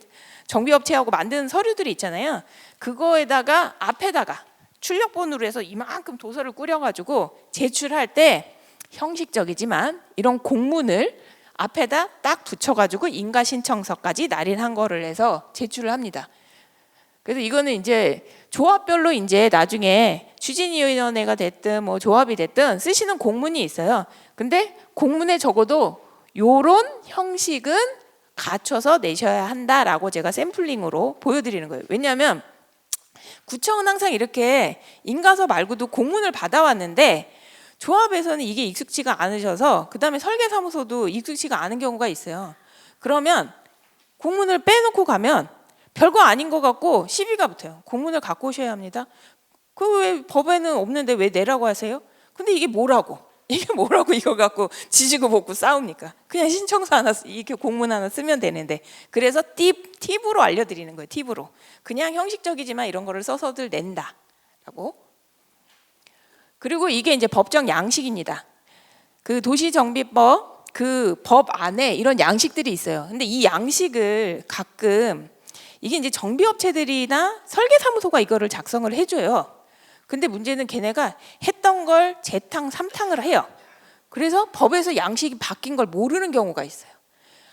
정비업체하고 만드는 서류들이 있잖아요. 그거에다가 앞에다가 출력본으로 해서 이만큼 도서를 꾸려가지고 제출할 때 형식적이지만 이런 공문을 앞에다 딱 붙여가지고 인가 신청서까지 날인한 거를 해서 제출을 합니다. 그래서 이거는 이제 조합별로 이제 나중에 추진위원회가 됐든 뭐 조합이 됐든 쓰시는 공문이 있어요. 근데 공문에 적어도 요런 형식은 갖춰서 내셔야 한다라고 제가 샘플링으로 보여드리는 거예요. 왜냐하면 구청은 항상 이렇게 인가서 말고도 공문을 받아왔는데 조합에서는 이게 익숙치가 않으셔서 그 다음에 설계사무소도 익숙치가 않은 경우가 있어요. 그러면 공문을 빼놓고 가면 별거 아닌 것 같고 시비가 붙어요. 공문을 갖고 오셔야 합니다. 그 왜 법에는 없는데 왜 내라고 하세요? 근데 이게 뭐라고? 이게 뭐라고 이거 갖고 지지고 볶고 싸웁니까? 그냥 신청서 하나 이렇게 공문 하나 쓰면 되는데 그래서 팁으로 알려드리는 거예요. 팁으로 그냥 형식적이지만 이런 거를 써서들 낸다라고. 그리고 이게 이제 법정 양식입니다. 그 도시정비법 그 법 안에 이런 양식들이 있어요. 근데 이 양식을 가끔 이게 이제 정비업체들이나 설계사무소가 이거를 작성을 해줘요. 근데 문제는 걔네가 했던 걸 재탕, 삼탕을 해요. 그래서 법에서 양식이 바뀐 걸 모르는 경우가 있어요.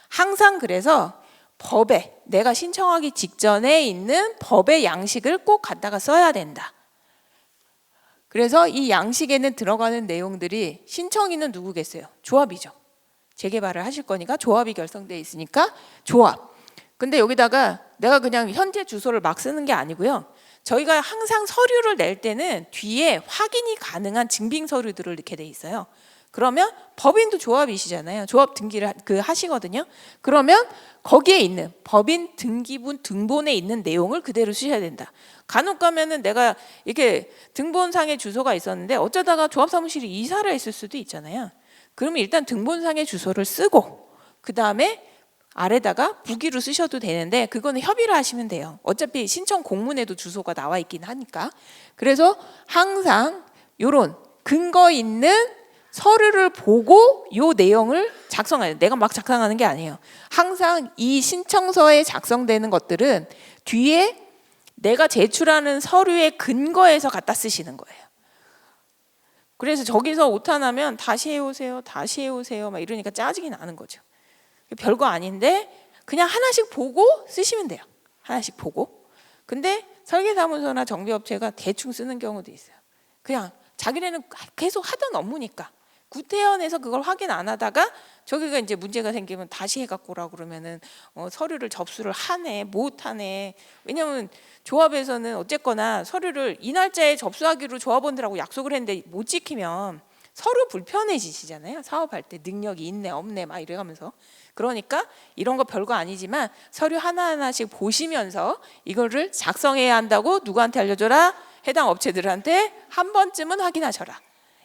항상 그래서 법에 내가 신청하기 직전에 있는 법의 양식을 꼭 갖다가 써야 된다. 그래서 이 양식에는 들어가는 내용들이 신청인은 누구겠어요? 조합이죠. 재개발을 하실 거니까 조합이 결성돼 있으니까 조합. 근데 여기다가 내가 그냥 현재 주소를 막 쓰는 게 아니고요. 저희가 항상 서류를 낼 때는 뒤에 확인이 가능한 증빙 서류들을 이렇게 돼 있어요. 그러면 법인도 조합이시잖아요. 조합 등기를 하시거든요. 그러면 거기에 있는 법인 등기부 등본에 있는 내용을 그대로 쓰셔야 된다. 간혹 가면은 내가 이렇게 등본상의 주소가 있었는데 어쩌다가 조합 사무실이 이사를 했을 수도 있잖아요. 그러면 일단 등본상의 주소를 쓰고 그 다음에 아래다가 부기로 쓰셔도 되는데 그거는 협의를 하시면 돼요. 어차피 신청 공문에도 주소가 나와 있긴 하니까. 그래서 항상 이런 근거 있는 서류를 보고 이 내용을 작성해요. 내가 막 작성하는 게 아니에요. 항상 이 신청서에 작성되는 것들은 뒤에 내가 제출하는 서류의 근거에서 갖다 쓰시는 거예요. 그래서 저기서 오타나면 다시 해오세요. 다시 해오세요. 막 이러니까 짜증이 나는 거죠. 별거 아닌데 그냥 하나씩 보고 쓰시면 돼요. 하나씩 보고. 근데 설계사무소나 정비업체가 대충 쓰는 경우도 있어요. 그냥 자기네는 계속 하던 업무니까 구태연에서 그걸 확인 안 하다가 저기가 이제 문제가 생기면 다시 해갖고 오라고 그러면은 서류를 접수를 하네 못 하네. 왜냐면 조합에서는 어쨌거나 서류를 이 날짜에 접수하기로 조합원들하고 약속을 했는데 못 지키면 서로 불편해지시잖아요. 사업할 때 능력이 있네 없네 막 이래가면서. 그러니까 이런 거 별거 아니지만 서류 하나하나씩 보시면서 이거를 작성해야 한다고 누구한테 알려줘라? 해당 업체들한테 한 번쯤은 확인하셔라.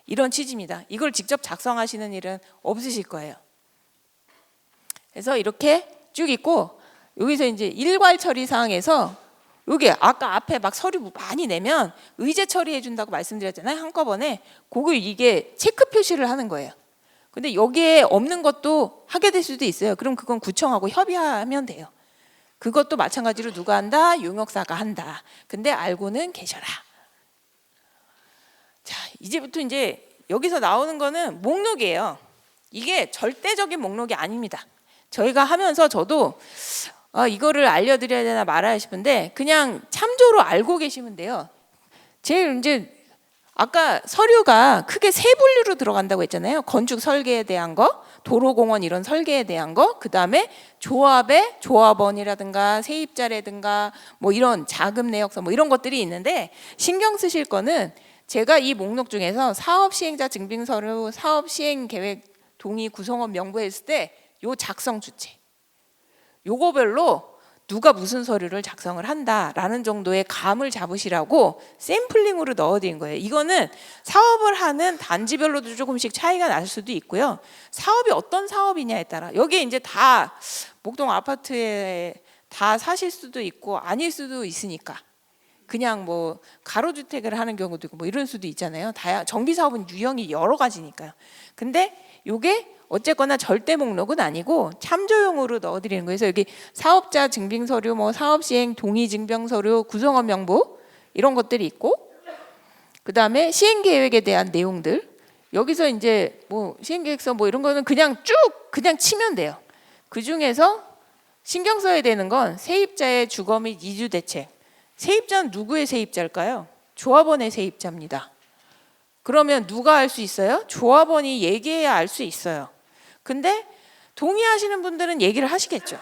이런 취지입니다. 이걸 직접 작성하시는 일은 없으실 거예요. 그래서 이렇게 쭉 있고 여기서 이제 일괄 처리 사항에서 여기 아까 앞에 막 서류 많이 내면 의제 처리해 준다고 말씀드렸잖아요. 한꺼번에 그거 이게 체크 표시를 하는 거예요. 근데 여기에 없는 것도 하게 될 수도 있어요. 그럼 그건 구청하고 협의하면 돼요. 그것도 마찬가지로 누가 한다? 용역사가 한다. 근데 알고는 계셔라. 자, 이제부터 이제 여기서 나오는 거는 목록이에요. 이게 절대적인 목록이 아닙니다. 저희가 하면서 저도 이거를 알려드려야 되나 말아야 싶은데 그냥 참조로 알고 계시면 돼요. 제일 이제 아까 서류가 크게 세 분류로 들어간다고 했잖아요. 건축 설계에 대한 거, 도로공원 이런 설계에 대한 거, 그 다음에 조합의 조합원이라든가 세입자라든가 뭐 이런 자금 내역서 뭐 이런 것들이 있는데, 신경 쓰실 거는 제가 이 목록 중에서 사업 시행자 증빙 서류, 사업 시행 계획 동의 구성원 명부 했을 때 요 작성 주체, 요거별로 누가 무슨 서류를 작성을 한다라는 정도의 감을 잡으시라고 샘플링으로 넣어드린 거예요. 이거는 사업을 하는 단지별로도 조금씩 차이가 날 수도 있고요. 사업이 어떤 사업이냐에 따라, 여기에 이제 다 목동 아파트에 다 사실 수도 있고 아닐 수도 있으니까, 그냥 뭐 가로주택을 하는 경우도 있고 뭐 이런 수도 있잖아요. 정비 사업은 유형이 여러 가지니까요. 근데 요게 어쨌거나 절대 목록은 아니고 참조용으로 넣어드리는 거예요. 그래서 여기 사업자 증빙 서류, 뭐 사업 시행 동의 증빙 서류, 구성원 명부 이런 것들이 있고, 그 다음에 시행 계획에 대한 내용들, 여기서 이제 뭐 시행 계획서 뭐 이런 거는 그냥 쭉 그냥 치면 돼요. 그 중에서 신경 써야 되는 건 세입자의 주거 및 이주 대책. 세입자는 누구의 세입자일까요? 조합원의 세입자입니다. 그러면 누가 알 수 있어요? 조합원이 얘기해야 알 수 있어요. 근데 동의하시는 분들은 얘기를 하시겠죠.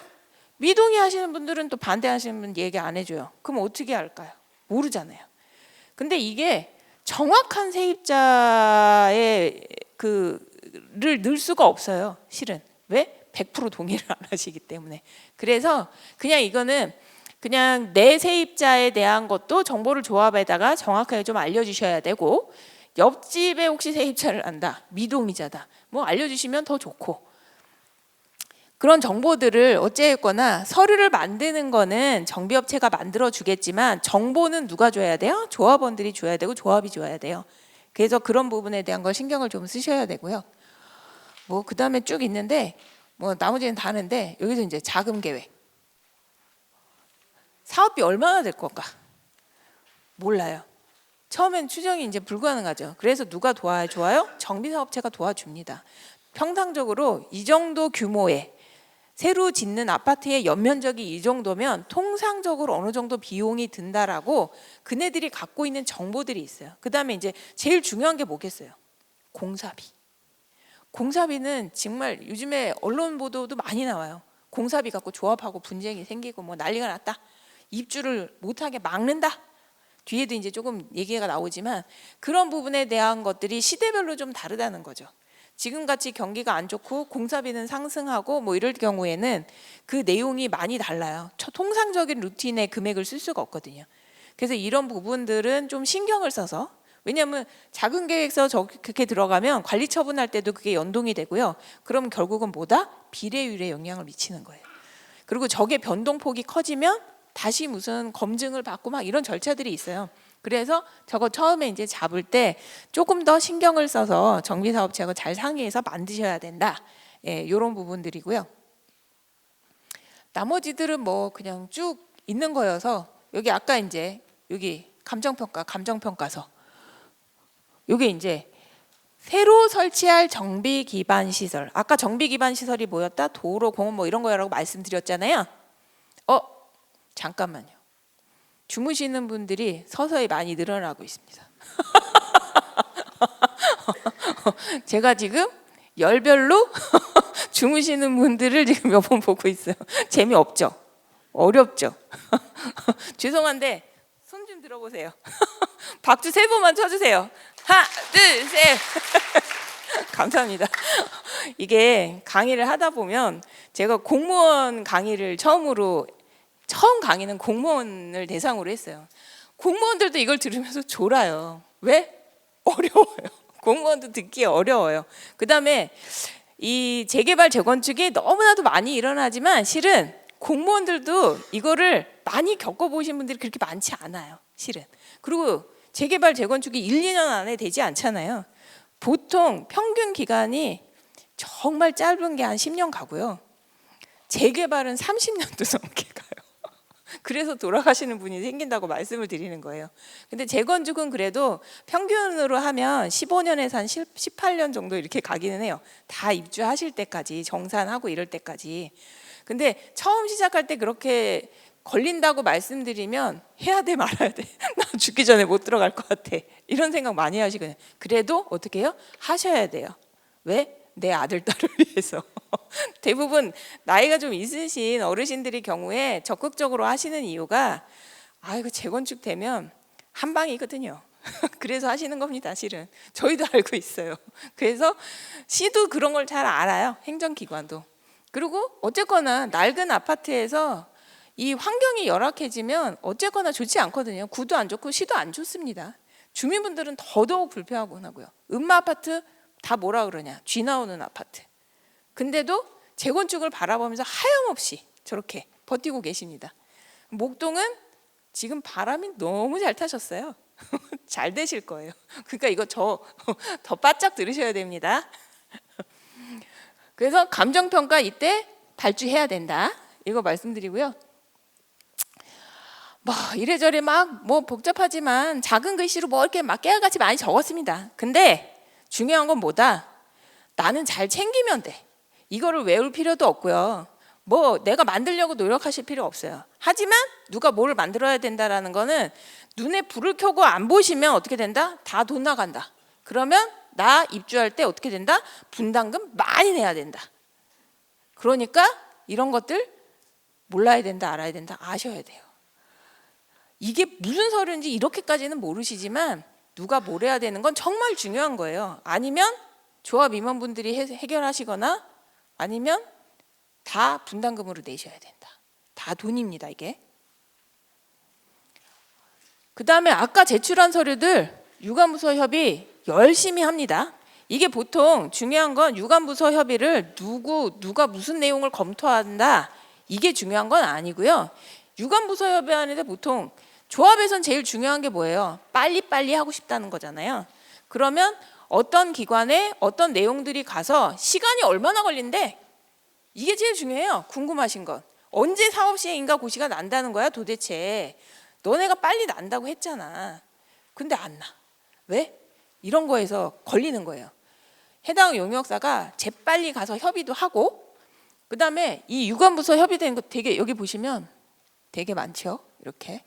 미동의하시는 분들은 또 반대하시는 분 얘기 안 해줘요. 그럼 어떻게 할까요? 모르잖아요. 근데 이게 정확한 세입자의 그를 넣을 수가 없어요. 실은. 왜? 100% 동의를 안 하시기 때문에. 그래서 그냥 이거는 그냥 내 세입자에 대한 것도 정보를 조합에다가 정확하게 좀 알려주셔야 되고, 옆집에 혹시 세입자를 안다, 미동의자다, 뭐 알려주시면 더 좋고, 그런 정보들을 어찌했거나 서류를 만드는 거는 정비업체가 만들어 주겠지만 정보는 누가 줘야 돼요? 조합원들이 줘야 되고 조합이 줘야 돼요. 그래서 그런 부분에 대한 걸 신경을 좀 쓰셔야 되고요. 뭐 그 다음에 쭉 있는데 뭐 나머지는 다 하는데, 여기서 이제 자금 계획. 사업비 얼마나 될 건가? 몰라요. 처음엔 추정이 이제 불가능하죠. 그래서 누가 도와줘요? 정비사업체가 도와줍니다. 평상적으로 이 정도 규모의 새로 짓는 아파트의 연면적이 이 정도면 통상적으로 어느 정도 비용이 든다라고 그네들이 갖고 있는 정보들이 있어요. 그 다음에 이제 제일 중요한 게 뭐겠어요? 공사비. 공사비는 정말 요즘에 언론 보도도 많이 나와요. 공사비 갖고 조합하고 분쟁이 생기고 뭐 난리가 났다. 입주를 못하게 막는다. 뒤에도 이제 조금 얘기가 나오지만 그런 부분에 대한 것들이 시대별로 좀 다르다는 거죠. 지금같이 경기가 안 좋고 공사비는 상승하고 뭐 이럴 경우에는 그 내용이 많이 달라요. 통상적인 루틴의 금액을 쓸 수가 없거든요. 그래서 이런 부분들은 좀 신경을 써서, 왜냐하면 작은 계획서 그렇게 들어가면 관리 처분할 때도 그게 연동이 되고요. 그럼 결국은 뭐다? 비례율에 영향을 미치는 거예요. 그리고 저게 변동폭이 커지면 다시 무슨 검증을 받고 막 이런 절차들이 있어요. 그래서 저거 처음에 이제 잡을 때 조금 더 신경을 써서 정비사업체하고 잘 상의해서 만드셔야 된다. 예, 이런 부분들이고요. 나머지들은 뭐 그냥 쭉 있는 거여서, 여기 아까 이제 여기 감정평가, 감정평가서. 여기 이제 새로 설치할 정비 기반 시설. 아까 정비 기반 시설이 뭐였다? 도로, 공원 뭐 이런 거라고 말씀드렸잖아요. 잠깐만요. 주무시는 분들이 서서히 많이 늘어나고 있습니다. 제가 지금 열별로 주무시는 분들을 지금 몇 번 보고 있어요. 재미없죠? 어렵죠? 죄송한데 손 좀 들어보세요. 박수 3번만 쳐주세요. 하나, 둘, 셋. 감사합니다. 이게 강의를 하다 보면, 제가 공무원 강의를 처음 강의는 공무원을 대상으로 했어요. 공무원들도 이걸 들으면서 졸아요. 왜? 어려워요. 공무원도 듣기 어려워요. 그 다음에 이 재개발 재건축이 너무나도 많이 일어나지만 실은 공무원들도 이거를 많이 겪어보신 분들이 그렇게 많지 않아요. 실은. 그리고 재개발 재건축이 1, 2년 안에 되지 않잖아요. 보통 평균 기간이 정말 짧은 게 한 10년 가고요. 재개발은 30년도 넘게 가요. 그래서 돌아가시는 분이 생긴다고 말씀을 드리는 거예요. 근데 재건축은 그래도 평균으로 하면 15년에서 한 18년 정도 이렇게 가기는 해요. 다 입주하실 때까지, 정산하고 이럴 때까지. 근데 처음 시작할 때 그렇게 걸린다고 말씀드리면 해야 돼 말아야 돼. 나 죽기 전에 못 들어갈 것 같아. 이런 생각 많이 하시거든요. 그래도 어떻게 해요? 하셔야 돼요. 왜? 내 아들, 딸을 위해서. 대부분 나이가 좀 있으신 어르신들의 경우에 적극적으로 하시는 이유가 이거 재건축 되면 한 방이거든요. 그래서 하시는 겁니다. 실은 저희도 알고 있어요. 그래서 시도 그런 걸 잘 알아요. 행정기관도. 그리고 어쨌거나 낡은 아파트에서 이 환경이 열악해지면 어쨌거나 좋지 않거든요. 구도 안 좋고 시도 안 좋습니다. 주민분들은 더더욱 불편하고요. 음마 아파트 다 뭐라 그러냐, 쥐 나오는 아파트. 근데도 재건축을 바라보면서 하염없이 저렇게 버티고 계십니다. 목동은 지금 바람이 너무 잘 타셨어요. 잘 되실 거예요. 그러니까 이거 더 바짝 들으셔야 됩니다. 그래서 감정평가 이때 발주해야 된다. 이거 말씀드리고요. 이래저래 복잡하지만 작은 글씨로 이렇게 깨알같이 많이 적었습니다. 근데 중요한 건 뭐다? 나는 잘 챙기면 돼. 이거를 외울 필요도 없고요. 내가 만들려고 노력하실 필요 없어요. 하지만 누가 뭘 만들어야 된다라는 거는 눈에 불을 켜고 안 보시면 어떻게 된다? 다 돈 나간다. 그러면 나 입주할 때 어떻게 된다? 분담금 많이 내야 된다. 그러니까 이런 것들 몰라야 된다, 알아야 된다, 아셔야 돼요. 이게 무슨 서류인지 이렇게까지는 모르시지만 누가 뭘 해야 되는 건 정말 중요한 거예요. 아니면 조합 임원분들이 해결하시거나 아니면 다 분담금으로 내셔야 된다. 다 돈입니다, 이게. 그 다음에 아까 제출한 서류들 유관부서 협의 열심히 합니다. 이게 보통 중요한 건 유관부서 협의를 누가 무슨 내용을 검토한다, 이게 중요한 건 아니고요. 유관부서 협의하는데 보통 조합에선 제일 중요한 게 뭐예요? 빨리빨리 하고 싶다는 거잖아요. 그러면 어떤 기관에 어떤 내용들이 가서 시간이 얼마나 걸린대? 이게 제일 중요해요. 궁금하신 건. 언제 사업 시행인가 고시가 난다는 거야 도대체. 너네가 빨리 난다고 했잖아. 근데 안 나. 왜? 이런 거에서 걸리는 거예요. 해당 용역사가 재빨리 가서 협의도 하고, 그 다음에 이 유관부서 협의된 거 되게 여기 보시면 되게 많죠. 이렇게.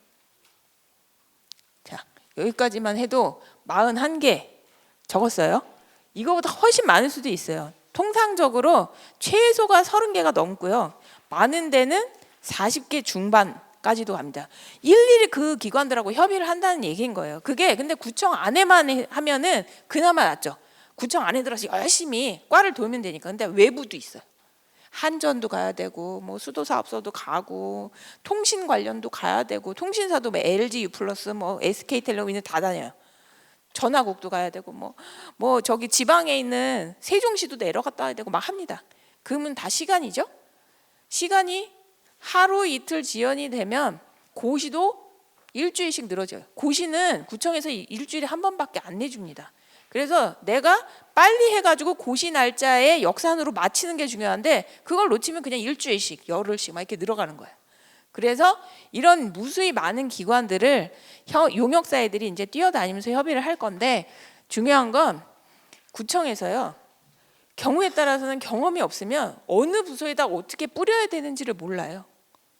자, 여기까지만 해도 41개 적었어요. 이거보다 훨씬 많을 수도 있어요. 통상적으로 최소가 30개가 넘고요. 많은 데는 40개 중반까지도 갑니다. 일일이 그 기관들하고 협의를 한다는 얘기인 거예요. 그게 근데 구청 안에만 하면은 그나마 낫죠. 구청 안에 들어서 열심히 과를 돌면 되니까. 근데 외부도 있어요. 한전도 가야 되고, 수도사업소도 가고, 통신 관련도 가야 되고, 통신사도 LG U+, SK텔레콤 다 다녀요. 전화국도 가야 되고, 저기 지방에 있는 세종시도 내려갔다 와야 되고 막 합니다. 그러면 다 시간이죠. 시간이 하루 이틀 지연이 되면 고시도 일주일씩 늘어져요. 고시는 구청에서 일주일에 한 번밖에 안 내줍니다. 그래서 내가 빨리 해가지고 고시 날짜에 역산으로 마치는 게 중요한데 그걸 놓치면 그냥 일주일씩, 열흘씩 막 이렇게 늘어가는 거예요. 그래서 이런 무수히 많은 기관들을 용역사애들이 이제 뛰어다니면서 협의를 할 건데, 중요한 건 구청에서요, 경우에 따라서는 경험이 없으면 어느 부서에다 어떻게 뿌려야 되는지를 몰라요.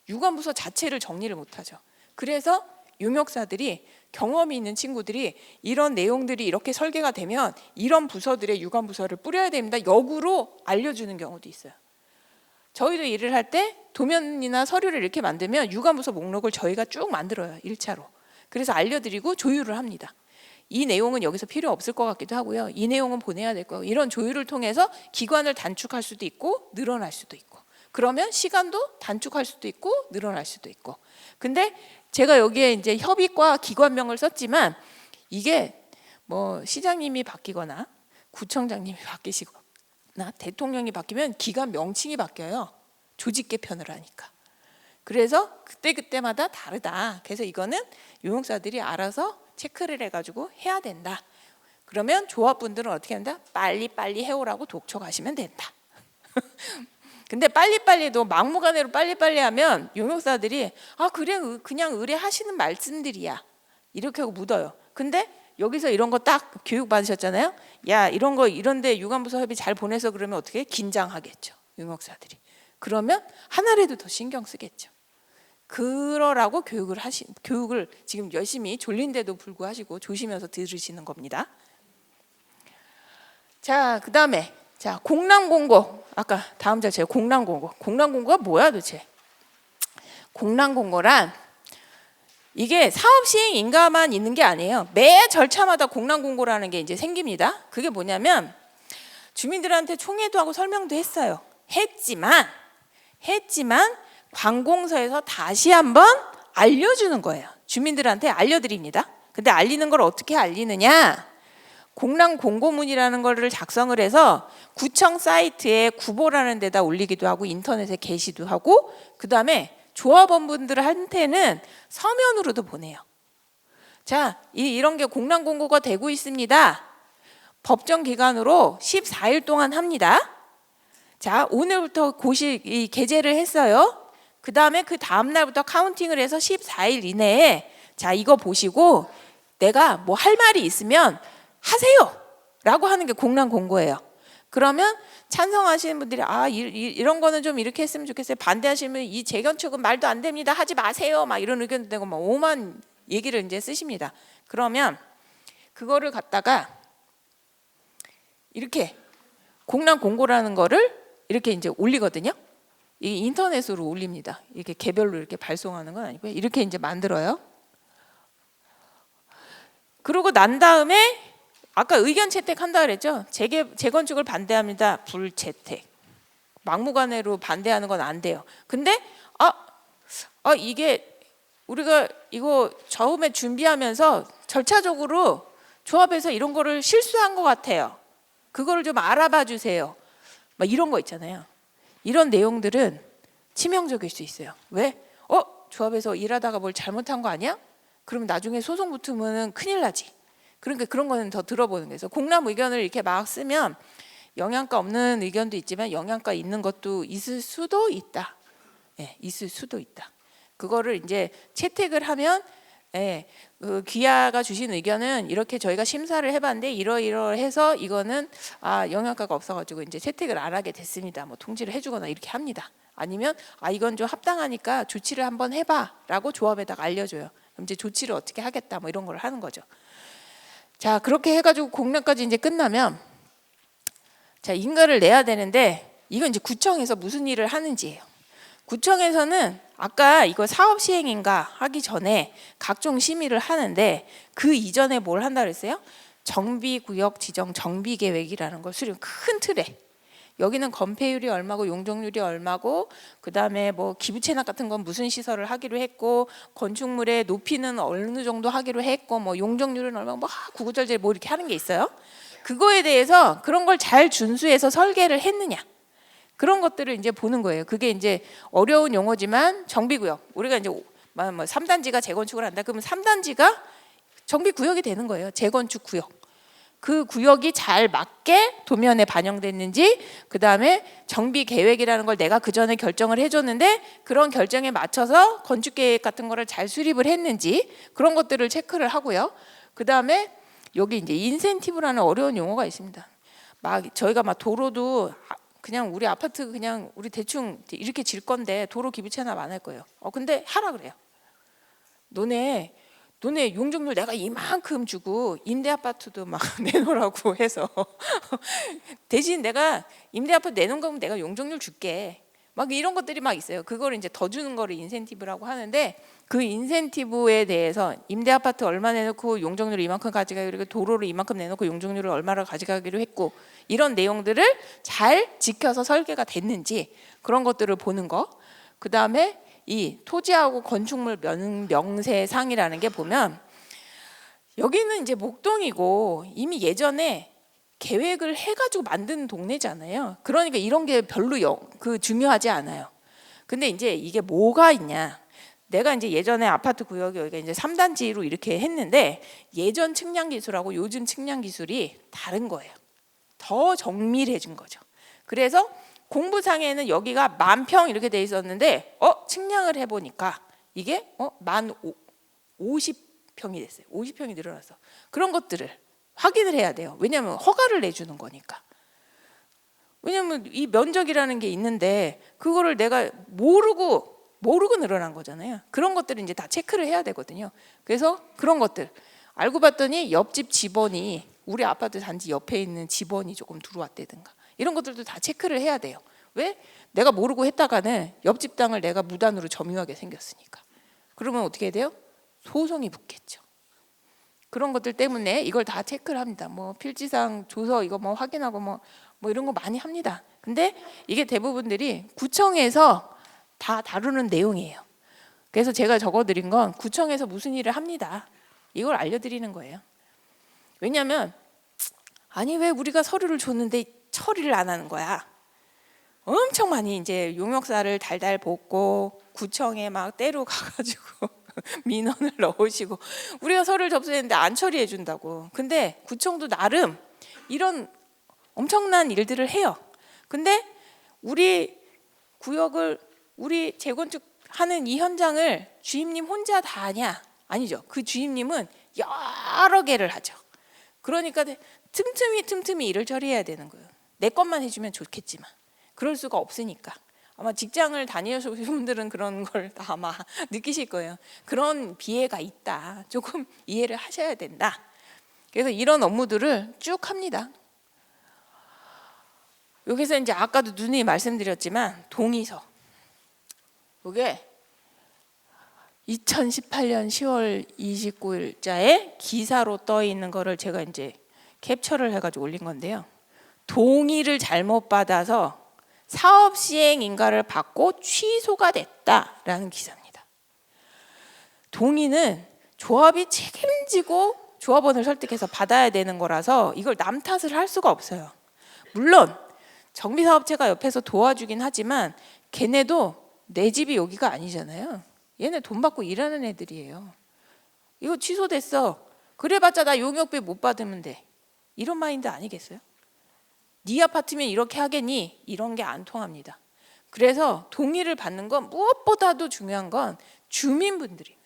유관부서 자체를 정리를 못하죠. 그래서 용역사들이, 경험이 있는 친구들이 이런 내용들이 이렇게 설계가 되면 이런 부서들의 유관부서를 뿌려야 됩니다, 역으로 알려주는 경우도 있어요. 저희도 일을 할 때 도면이나 서류를 이렇게 만들면 유관부서 목록을 저희가 쭉 만들어요, 1차로. 그래서 알려드리고 조율을 합니다. 이 내용은 여기서 필요 없을 것 같기도 하고요, 이 내용은 보내야 될 거고, 이런 조율을 통해서 기관을 단축할 수도 있고 늘어날 수도 있고, 그러면 시간도 단축할 수도 있고 늘어날 수도 있고. 근데 제가 여기에 이제 협의과 기관명을 썼지만 이게 시장님이 바뀌거나 구청장님이 바뀌시거나 대통령이 바뀌면 기관 명칭이 바뀌어요. 조직 개편을 하니까. 그래서 그때그때마다 다르다. 그래서 이거는 용역사들이 알아서 체크를 해가지고 해야 된다. 그러면 조합분들은 어떻게 한다? 빨리빨리 해오라고 독촉하시면 된다. 근데 빨리빨리도 막무가내로 빨리빨리 하면 용역사들이 그래, 그냥 의뢰하시는 말씀들이야, 이렇게 하고 묻어요. 근데 여기서 이런 거 딱 교육 받으셨잖아요. 야, 이런 거 이런데 유관부서 협의 잘 보내서 그러면 어떻게 긴장하겠죠, 용역사들이. 그러면 하나라도 더 신경 쓰겠죠. 그러라고 교육을 지금 열심히 졸린데도 불구하고 조심해서 들으시는 겁니다. 자, 그다음에 자, 공람공고. 아까 다음 절 제가 공람공고. 공람공고가 뭐야 도대체? 공람공고란 이게 사업 시행 인가만 있는 게 아니에요. 매 절차마다 공람공고라는 게 이제 생깁니다. 그게 뭐냐면 주민들한테 총회도 하고 설명도 했어요. 했지만 관공서에서 다시 한번 알려주는 거예요. 주민들한테 알려드립니다. 근데 알리는 걸 어떻게 알리느냐? 공람공고문이라는 거를 작성을 해서 구청 사이트에 구보라는 데다 올리기도 하고 인터넷에 게시도 하고 그다음에 조합원분들한테는 서면으로도 보내요. 자, 이런 게 공람공고가 되고 있습니다. 법정 기간으로 14일 동안 합니다. 자, 오늘부터 게재를 했어요. 그 다음에 그 다음 날부터 카운팅을 해서 14일 이내에 자, 이거 보시고 내가 뭐 할 말이 있으면 하세요 라고 하는 게 공람공고예요. 그러면 찬성하시는 분들이 이런 거는 좀 이렇게 했으면 좋겠어요. 반대하시면 이 재건축은 말도 안 됩니다. 하지 마세요. 막 이런 의견도 내고 막 오만 얘기를 이제 쓰십니다. 그러면 그거를 갖다가 이렇게 공람공고라는 거를 이렇게 이제 올리거든요. 이 인터넷으로 올립니다. 이렇게 개별로 이렇게 발송하는 건 아니고요. 이렇게 이제 만들어요. 그러고 난 다음에 아까 의견 채택한다 그랬죠. 재건축을 반대합니다. 불채택. 막무가내로 반대하는 건 안 돼요. 근데 이게 우리가 이거 처음에 준비하면서 절차적으로 조합에서 이런 거를 실수한 것 같아요. 그거를 좀 알아봐 주세요. 막 이런 거 있잖아요. 이런 내용들은 치명적일 수 있어요. 왜? 조합에서 일하다가 뭘 잘못한 거 아니야? 그러면 나중에 소송 붙으면 큰일 나지. 그러니까 그런 거는 더 들어보는 거예요. 그래서 공람 의견을 이렇게 막 쓰면 영양가 없는 의견도 있지만 영양가 있는 것도 있을 수도 있다. 있을 수도 있다. 그거를 이제 채택을 하면 그 기아가 주신 의견은 이렇게 저희가 심사를 해봤는데 이러이러해서 이거는 영양가가 없어가지고 이제 채택을 안 하게 됐습니다. 뭐 통지를 해주거나 이렇게 합니다. 아니면 이건 좀 합당하니까 조치를 한번 해봐라고 조합에다가 알려줘요. 그럼 이제 조치를 어떻게 하겠다 뭐 이런 걸 하는 거죠. 자, 그렇게 해가지고 공람까지 이제 끝나면 자, 인가를 내야 되는데 이건 이제 구청에서 무슨 일을 하는지예요. 구청에서는 아까 이거 사업 시행인가 하기 전에 각종 심의를 하는데 그 이전에 뭘 한다 그랬어요? 정비구역 지정 정비계획이라는 걸 수립 큰 틀에 여기는 건폐율이 얼마고 용적률이 얼마고 그다음에 뭐 기부채납 같은 건 무슨 시설을 하기로 했고 건축물의 높이는 어느 정도 하기로 했고 뭐 용적률은 얼마고 뭐 구구절절 뭐 이렇게 하는 게 있어요. 그거에 대해서 그런 걸 잘 준수해서 설계를 했느냐 그런 것들을 이제 보는 거예요. 그게 이제 어려운 용어지만 정비구역 우리가 이제 뭐 3단지가 재건축을 한다 그러면 3단지가 정비구역이 되는 거예요. 재건축 구역. 그 구역이 잘 맞게 도면에 반영됐는지 그다음에 정비 계획이라는 걸 내가 그 전에 결정을 해줬는데 그런 결정에 맞춰서 건축 계획 같은 거를 잘 수립을 했는지 그런 것들을 체크를 하고요. 그다음에 여기 이제 인센티브라는 어려운 용어가 있습니다. 막 저희가 막 도로도 그냥 우리 아파트 그냥 우리 대충 이렇게 질 건데 도로 기부 채납 안 할 거예요. 근데 하라 그래요. 너네 용적률 내가 이만큼 주고 임대 아파트도 막 내놓으라고 해서 대신 내가 임대 아파트 내놓은 거면 내가 용적률 줄게. 막 이런 것들이 막 있어요. 그걸 이제 더 주는 거를 인센티브라고 하는데 그 인센티브에 대해서 임대 아파트 얼마 내놓고 용적률을 이만큼 가져가기로 했고 도로를 이만큼 내놓고 용적률을 얼마를 가져가기로 했고 이런 내용들을 잘 지켜서 설계가 됐는지 그런 것들을 보는 거. 그다음에 이 토지하고 건축물 명세상이라는 게 보면 여기는 이제 목동이고 이미 예전에 계획을 해가지고 만든 동네잖아요. 그러니까 이런 게 별로 중요하지 않아요. 근데 이제 이게 뭐가 있냐? 내가 이제 예전에 아파트 구역이 여기가 이제 3단지로 이렇게 했는데 예전 측량 기술하고 요즘 측량 기술이 다른 거예요. 더 정밀해진 거죠. 그래서 공부상에는 여기가 10,000평 이렇게 돼 있었는데 측량을 해보니까 이게 50평이 됐어요. 50평이 늘어나서 그런 것들을 확인을 해야 돼요. 왜냐하면 허가를 내주는 거니까. 왜냐하면 이 면적이라는 게 있는데 그거를 내가 모르고 모르고 늘어난 거잖아요. 그런 것들을 이제 다 체크를 해야 되거든요. 그래서 그런 것들 알고 봤더니 옆집 집원이 우리 아파트 단지 옆에 있는 집원이 조금 들어왔다든가 이런 것들도 다 체크를 해야 돼요. 왜? 내가 모르고 했다가는 옆집 땅을 내가 무단으로 점유하게 생겼으니까. 그러면 어떻게 돼요? 소송이 붙겠죠. 그런 것들 때문에 이걸 다 체크를 합니다. 뭐 필지상 조서 이거 뭐 확인하고 뭐 이런 거 많이 합니다. 근데 이게 대부분들이 구청에서 다 다루는 내용이에요. 그래서 제가 적어드린 건 구청에서 무슨 일을 합니다. 이걸 알려드리는 거예요. 왜냐하면 아니 왜 우리가 서류를 줬는데 처리를 안 하는 거야? 엄청 많이 이제 용역사를 달달 볶고 구청에 막 때로 가가지고 민원을 넣으시고 우리가 서류를 접수했는데 안 처리해 준다고. 근데 구청도 나름 이런 엄청난 일들을 해요. 근데 우리 구역을 우리 재건축하는 이 현장을 주임님 혼자 다 하냐? 아니죠. 그 주임님은 여러 개를 하죠. 그러니까 틈틈이 일을 처리해야 되는 거예요. 내 것만 해주면 좋겠지만 그럴 수가 없으니까. 아마 직장을 다니시는 분들은 그런 걸 다 아마 느끼실 거예요. 그런 비애가 있다. 조금 이해를 하셔야 된다. 그래서 이런 업무들을 쭉 합니다. 여기서 이제 아까도 누누이 말씀드렸지만 동의서. 이게 2018년 10월 29일자에 기사로 떠 있는 거를 제가 이제 캡처를 해가지고 올린 건데요. 동의를 잘못 받아서 사업 시행 인가를 받고 취소가 됐다라는 기사입니다. 동의는 조합이 책임지고 조합원을 설득해서 받아야 되는 거라서 이걸 남 탓을 할 수가 없어요. 물론 정비사업체가 옆에서 도와주긴 하지만 걔네도 내 집이 여기가 아니잖아요. 얘네 돈 받고 일하는 애들이에요. 이거 취소됐어. 그래봤자 나 용역비 못 받으면 돼. 이런 마인드 아니겠어요? 네 아파트면 이렇게 하겠니? 이런 게 안 통합니다. 그래서 동의를 받는 건 무엇보다도 중요한 건 주민분들이에요.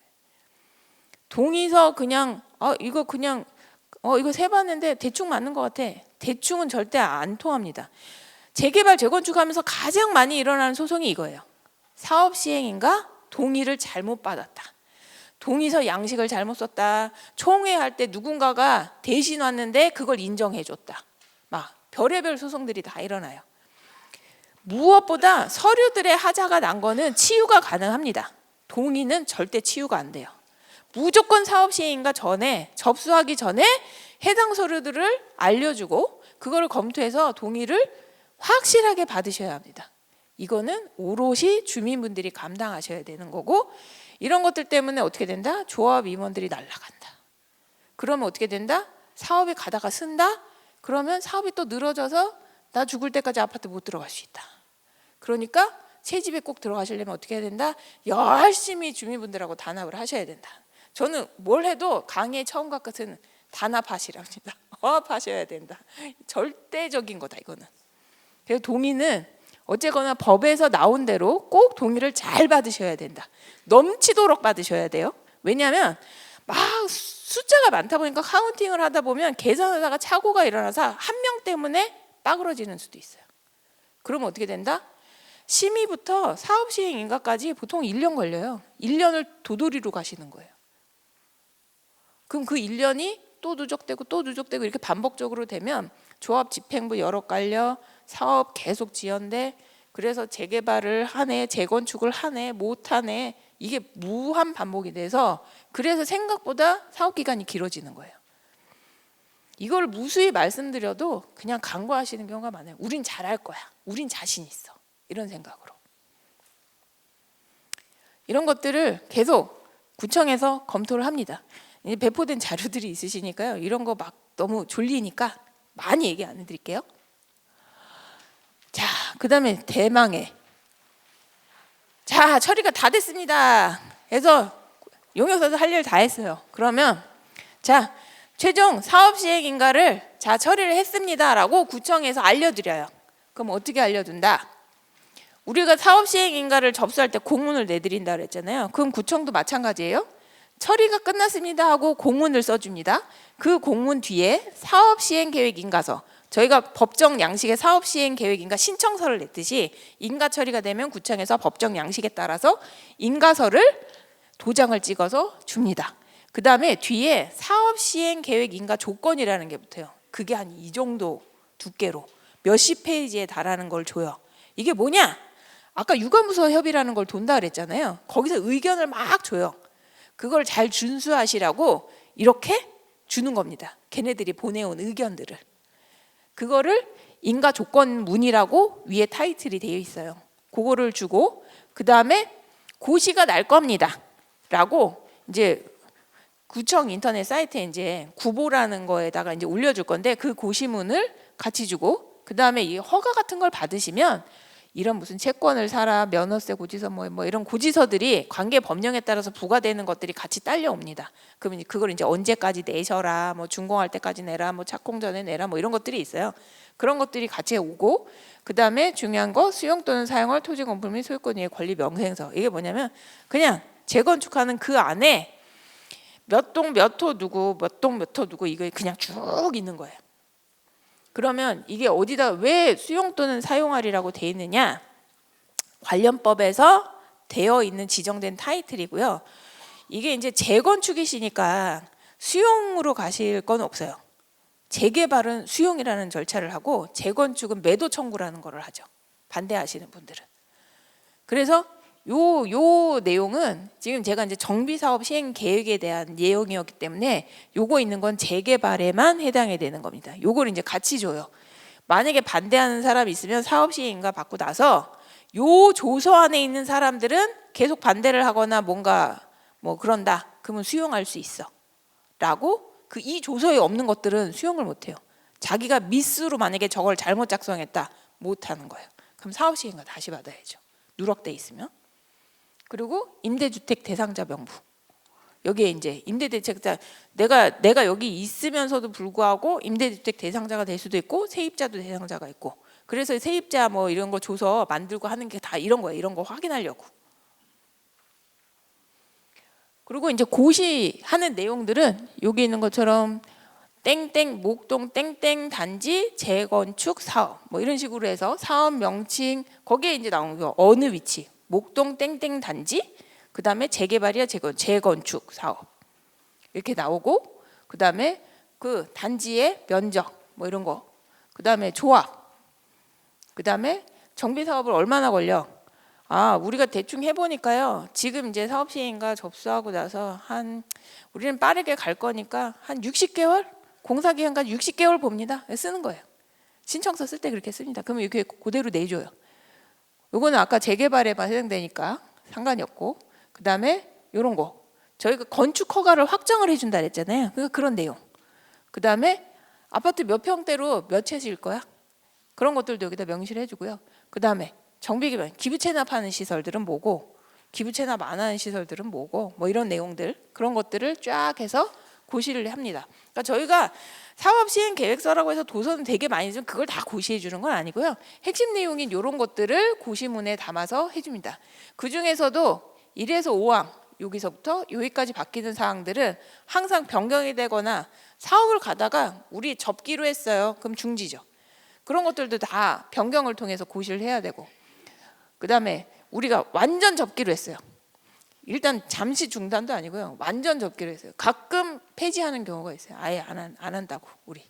동의서 그냥 이거 세봤는데 대충 맞는 것 같아. 대충은 절대 안 통합니다. 재개발 재건축하면서 가장 많이 일어나는 소송이 이거예요. 사업 시행인가 동의를 잘못 받았다. 동의서 양식을 잘못 썼다. 총회할 때 누군가가 대신 왔는데 그걸 인정해줬다. 막 별의별 소송들이 다 일어나요. 무엇보다 서류들의 하자가 난 거는 치유가 가능합니다. 동의는 절대 치유가 안 돼요. 무조건 사업 시행인가 전에 접수하기 전에 해당 서류들을 알려주고 그거를 검토해서 동의를 확실하게 받으셔야 합니다. 이거는 오롯이 주민분들이 감당하셔야 되는 거고 이런 것들 때문에 어떻게 된다? 조합 임원들이 날아간다. 그러면 어떻게 된다? 사업이 가다가 쓴다? 그러면 사업이 또 늘어져서 나 죽을 때까지 아파트 못 들어갈 수 있다. 그러니까 새 집에 꼭 들어가시려면 어떻게 해야 된다? 열심히 주민분들하고 단합을 하셔야 된다. 저는 뭘 해도 강의 처음 각 것은 단합하시랍니다. 화합하셔야 된다. 절대적인 거다 이거는. 그래서 동의는 어쨌거나 법에서 나온 대로 꼭 동의를 잘 받으셔야 된다. 넘치도록 받으셔야 돼요. 왜냐하면 막 숫자가 많다 보니까 카운팅을 하다 보면 계산하다가 착오가 일어나서 한 명 때문에 빠그러지는 수도 있어요. 그러면 어떻게 된다? 심의부터 사업 시행 인가까지 보통 1년 걸려요. 1년을 도돌이로 가시는 거예요. 그럼 그 1년이 또 누적되고 이렇게 반복적으로 되면 조합 집행부 여러 깔려 사업 계속 지연돼. 그래서 재개발을 하네, 재건축을 하네, 못하네. 이게 무한 반복이 돼서 그래서 생각보다 사업 기간이 길어지는 거예요. 이걸 무수히 말씀드려도 그냥 간과하시는 경우가 많아요. 우린 잘할 거야. 우린 자신 있어. 이런 생각으로. 이런 것들을 계속 구청에서 검토를 합니다. 이제 배포된 자료들이 있으시니까요. 이런 거 막 너무 졸리니까 많이 얘기 안 해드릴게요. 자, 그 다음에 대망의. 자, 처리가 다 됐습니다. 그래서 용역사도 할 일 다 했어요. 그러면 자, 최종 사업 시행 인가를 자 처리를 했습니다라고 구청에서 알려드려요. 그럼 어떻게 알려준다? 우리가 사업 시행 인가를 접수할 때 공문을 내드린다 그랬잖아요. 그럼 구청도 마찬가지예요. 처리가 끝났습니다 하고 공문을 써줍니다. 그 공문 뒤에 사업 시행 계획 인가서 저희가 법정 양식의 사업시행 계획인가 신청서를 냈듯이 인가 처리가 되면 구청에서 법정 양식에 따라서 인가서를 도장을 찍어서 줍니다. 그 다음에 뒤에 사업시행 계획 인가 조건이라는 게 붙어요. 그게 한 이 정도 두께로 몇십 페이지에 달하는 걸 줘요. 이게 뭐냐? 아까 유관부서 협의라는 걸 돈다 그랬잖아요. 거기서 의견을 막 줘요. 그걸 잘 준수하시라고 이렇게 주는 겁니다. 걔네들이 보내온 의견들을. 그거를 인가 조건문이라고 위에 타이틀이 되어 있어요. 그거를 주고 그 다음에 고시가 날 겁니다. 라고 이제 구청 인터넷 사이트에 이제 구보라는 거에다가 이제 올려줄 건데 그 고시문을 같이 주고 그 다음에 이 허가 같은 걸 받으시면 이런 무슨 채권을 사라, 면허세 고지서 뭐 이런 고지서들이 관계 법령에 따라서 부과되는 것들이 같이 딸려옵니다. 그러면 그걸 이제 언제까지 내셔라, 뭐 준공할 때까지 내라, 뭐 착공 전에 내라, 뭐 이런 것들이 있어요. 그런 것들이 같이 오고 그 다음에 중요한 거 수용 또는 사용할 토지 건물 및 소유권 이의 권리 명세서. 이게 뭐냐면 그냥 재건축하는 그 안에 몇 동 몇 호 누구, 몇 동 몇 호 누구 이거 그냥 쭉 있는 거예요. 그러면 이게 어디다 왜 수용 또는 사용하리라고 돼 있느냐? 관련법에서 되어 있는 지정된 타이틀이고요. 이게 이제 재건축이시니까 수용으로 가실 건 없어요. 재개발은 수용이라는 절차를 하고 재건축은 매도 청구라는 거를 하죠. 반대하시는 분들은. 그래서 요 내용은 지금 제가 이제 정비사업 시행 계획에 대한 내용이었기 때문에 요거 있는 건 재개발에만 해당이 되는 겁니다. 요걸 이제 같이 줘요. 만약에 반대하는 사람이 있으면 사업 시행인가 받고 나서 요 조서 안에 있는 사람들은 계속 반대를 하거나 뭔가 뭐 그런다. 그러면 수용할 수 있어. 라고 그 이 조서에 없는 것들은 수용을 못 해요. 자기가 미스로 만약에 저걸 잘못 작성했다. 못 하는 거예요. 그럼 사업 시행인가 다시 받아야죠. 누락돼 있으면. 그리고 임대주택 대상자 명부. 여기에 이제 임대대책자 내가 여기 있으면서도 불구하고 임대주택 대상자가 될 수도 있고 세입자도 대상자가 있고 그래서 세입자 뭐 이런 거 줘서 만들고 하는 게 다 이런 거예요. 이런 거 확인하려고. 그리고 이제 고시하는 내용들은 여기 있는 것처럼 땡땡 목동 땡땡 단지 재건축 사업 뭐 이런 식으로 해서 사업 명칭 거기에 이제 나오는 거 어느 위치 목동 땡땡 단지 그 다음에 재개발이야 재건축 사업 이렇게 나오고 그 다음에 그 단지의 면적 뭐 이런 거 그 다음에 조합 그 다음에 정비 사업을 얼마나 걸려 우리가 대충 해보니까요 지금 이제 사업 시행인가 접수하고 나서 우리는 빠르게 갈 거니까 한 60개월 공사 기간까지 60개월 봅니다 쓰는 거예요. 신청서 쓸 때 그렇게 씁니다. 그러면 이렇게 그대로 내줘요. 요거는 아까 재개발에만 해당되니까 상관이 없고 그 다음에 요런 거 저희가 건축 허가를 확정을 해준다 그랬잖아요. 그러니까 그런 내용 그 다음에 아파트 몇 평대로 몇 채일 거야 그런 것들도 여기다 명시를 해주고요. 그 다음에 정비기반 기부 체납하는 시설들은 뭐고 기부 체납 안 하는 시설들은 뭐고 뭐 이런 내용들 그런 것들을 쫙 해서 고시를 합니다. 그러니까 저희가 사업 시행 계획서라고 해서 도서는 되게 많이 좀 그걸 다 고시해 주는 건 아니고요. 핵심 내용인 이런 것들을 고시문에 담아서 해줍니다. 그 중에서도 1에서 5항 여기서부터 여기까지 바뀌는 사항들은 항상 변경이 되거나 사업을 가다가 우리 접기로 했어요. 그럼 중지죠. 그런 것들도 다 변경을 통해서 고시를 해야 되고 그 다음에 우리가 완전 접기로 했어요. 일단 잠시 중단도 아니고요. 완전 접기로 했어요. 가끔 폐지하는 경우가 있어요. 아예 안 한다고 우리.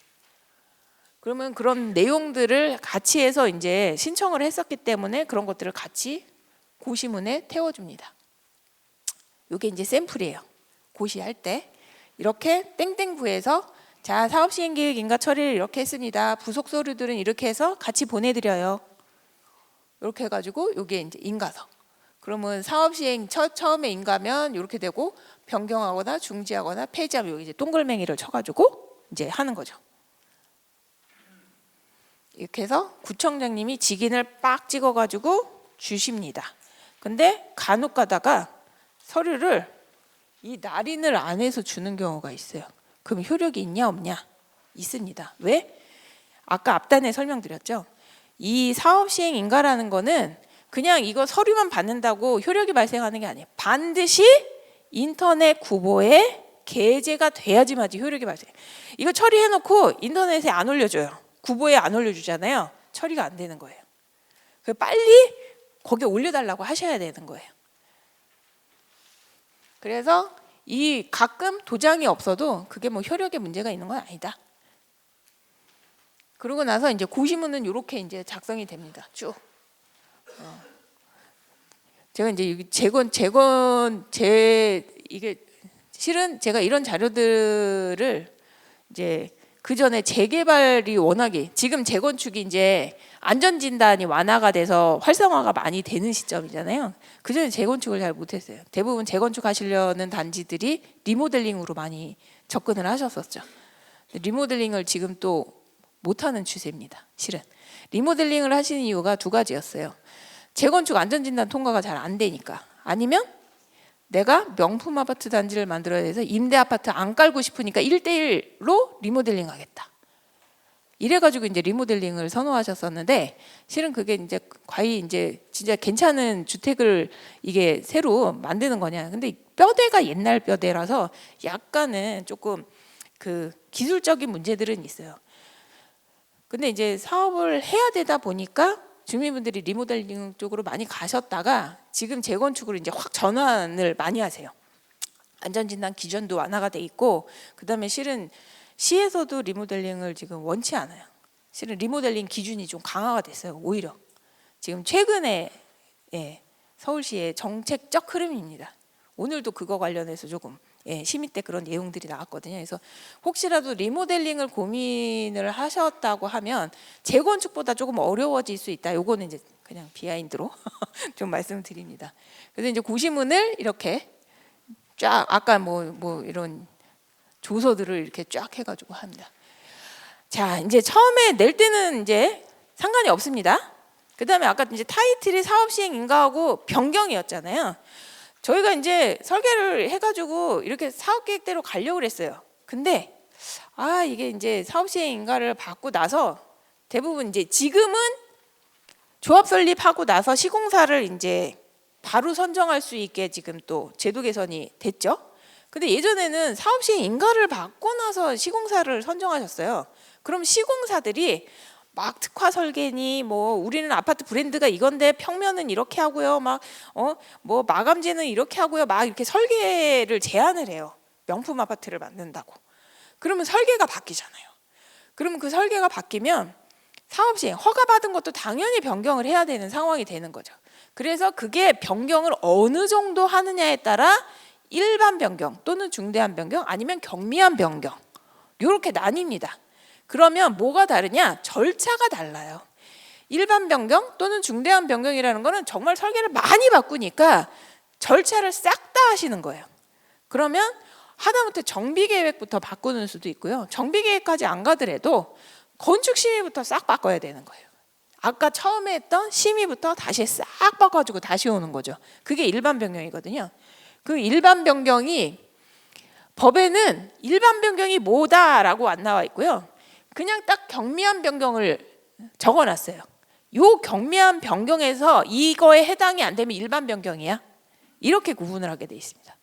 그러면 그런 내용들을 같이 해서 이제 신청을 했었기 때문에 그런 것들을 같이 고시문에 태워줍니다. 이게 이제 샘플이에요. 고시할 때 이렇게 땡땡부에서 자 사업 시행 계획 인가 처리를 이렇게 했습니다. 부속 서류들은 이렇게 해서 같이 보내드려요. 이렇게 해가지고 이게 이제 인가서. 그러면 사업 시행 처음에 인가면 이렇게 되고 변경하거나 중지하거나 폐지하면 여기 이제 동글맹이를 쳐가지고 이제 하는 거죠. 이렇게 해서 구청장님이 직인을 빡 찍어가지고 주십니다. 근데 간혹 가다가 서류를 이 날인을 안 해서 주는 경우가 있어요. 그럼 효력이 있냐 없냐? 있습니다. 왜? 아까 앞단에 설명드렸죠. 이 사업 시행 인가라는 거는 그냥 이거 서류만 받는다고 효력이 발생하는 게 아니에요. 반드시 인터넷 구보에 게재가 돼야지만 효력이 발생. 이거 처리해놓고 인터넷에 안 올려줘요. 구보에 안 올려주잖아요. 처리가 안 되는 거예요. 그래서 빨리 거기에 올려달라고 하셔야 되는 거예요. 그래서 이 가끔 도장이 없어도 그게 뭐 효력에 문제가 있는 건 아니다. 그러고 나서 이제 고시문은 이렇게 이제 작성이 됩니다. 쭉. 제가 이제 이게 실은 제가 이런 자료들을 이제 그 전에 재개발이 워낙에 지금 재건축이 이제 안전진단이 완화가 돼서 활성화가 많이 되는 시점이잖아요. 그 전에 재건축을 잘 못했어요. 대부분 재건축하시려는 단지들이 리모델링으로 많이 접근을 하셨었죠. 리모델링을 지금 또 못하는 추세입니다. 실은 리모델링을 하시는 이유가 두 가지였어요. 재건축 안전진단 통과가 잘 안 되니까, 아니면 내가 명품 아파트 단지를 만들어야 돼서 임대 아파트 안 깔고 싶으니까 1대1로 리모델링 하겠다. 이래가지고 이제 리모델링을 선호하셨었는데, 실은 그게 이제 과연 이제 진짜 괜찮은 주택을 이게 새로 만드는 거냐. 근데 뼈대가 옛날 뼈대라서 약간은 조금 그 기술적인 문제들은 있어요. 근데 이제 사업을 해야 되다 보니까 주민분들이 리모델링 쪽으로 많이 가셨다가 지금 재건축으로 이제 확 전환을 많이 하세요. 안전진단 기준도 완화가 돼 있고, 그다음에 실은 시에서도 리모델링을 지금 원치 않아요. 실은 리모델링 기준이 좀 강화가 됐어요. 오히려 지금 최근에 서울시의 정책적 흐름입니다. 오늘도 그거 관련해서 조금 심의 때 그런 내용들이 나왔거든요. 그래서 혹시라도 리모델링을 고민을 하셨다고 하면 재건축보다 조금 어려워질 수 있다. 요거는 이제 그냥 비하인드로 좀 말씀드립니다. 그래서 이제 고시문을 이렇게 쫙 아까 뭐 이런 조서들을 이렇게 쫙 해가지고 합니다. 자, 이제 처음에 낼 때는 이제 상관이 없습니다. 그 다음에 아까 이제 타이틀이 사업 시행 인가하고 변경이었잖아요. 저희가 이제 설계를 해가지고 이렇게 사업 계획대로 가려고 그랬어요. 근데 이게 이제 사업 시행 인가를 받고 나서 대부분 이제 지금은 조합 설립하고 나서 시공사를 이제 바로 선정할 수 있게 지금 또 제도 개선이 됐죠. 근데 예전에는 사업 시행 인가를 받고 나서 시공사를 선정하셨어요. 그럼 시공사들이 막 특화 설계니 뭐 우리는 아파트 브랜드가 이건데 평면은 이렇게 하고요, 뭐 마감재는 이렇게 하고요, 막 이렇게 설계를 제안을 해요. 명품 아파트를 만든다고. 그러면 설계가 바뀌잖아요. 그러면 그 설계가 바뀌면 사업 시행 허가 받은 것도 당연히 변경을 해야 되는 상황이 되는 거죠. 그래서 그게 변경을 어느 정도 하느냐에 따라 일반 변경 또는 중대한 변경 아니면 경미한 변경 이렇게 나뉩니다. 그러면 뭐가 다르냐? 절차가 달라요. 일반 변경 또는 중대한 변경이라는 거는 정말 설계를 많이 바꾸니까 절차를 싹 다 하시는 거예요. 그러면 하다못해 정비계획부터 바꾸는 수도 있고요. 정비계획까지 안 가더라도 건축심의부터 싹 바꿔야 되는 거예요. 아까 처음에 했던 심의부터 다시 싹 바꿔가지고 다시 오는 거죠. 그게 일반 변경이거든요. 그 일반 변경이 법에는 일반 변경이 뭐다라고 안 나와 있고요. 그냥 딱 경미한 변경을 적어놨어요. 요 경미한 변경에서 이거에 해당이 안 되면 일반 변경이야. 이렇게 구분을 하게 돼 있습니다.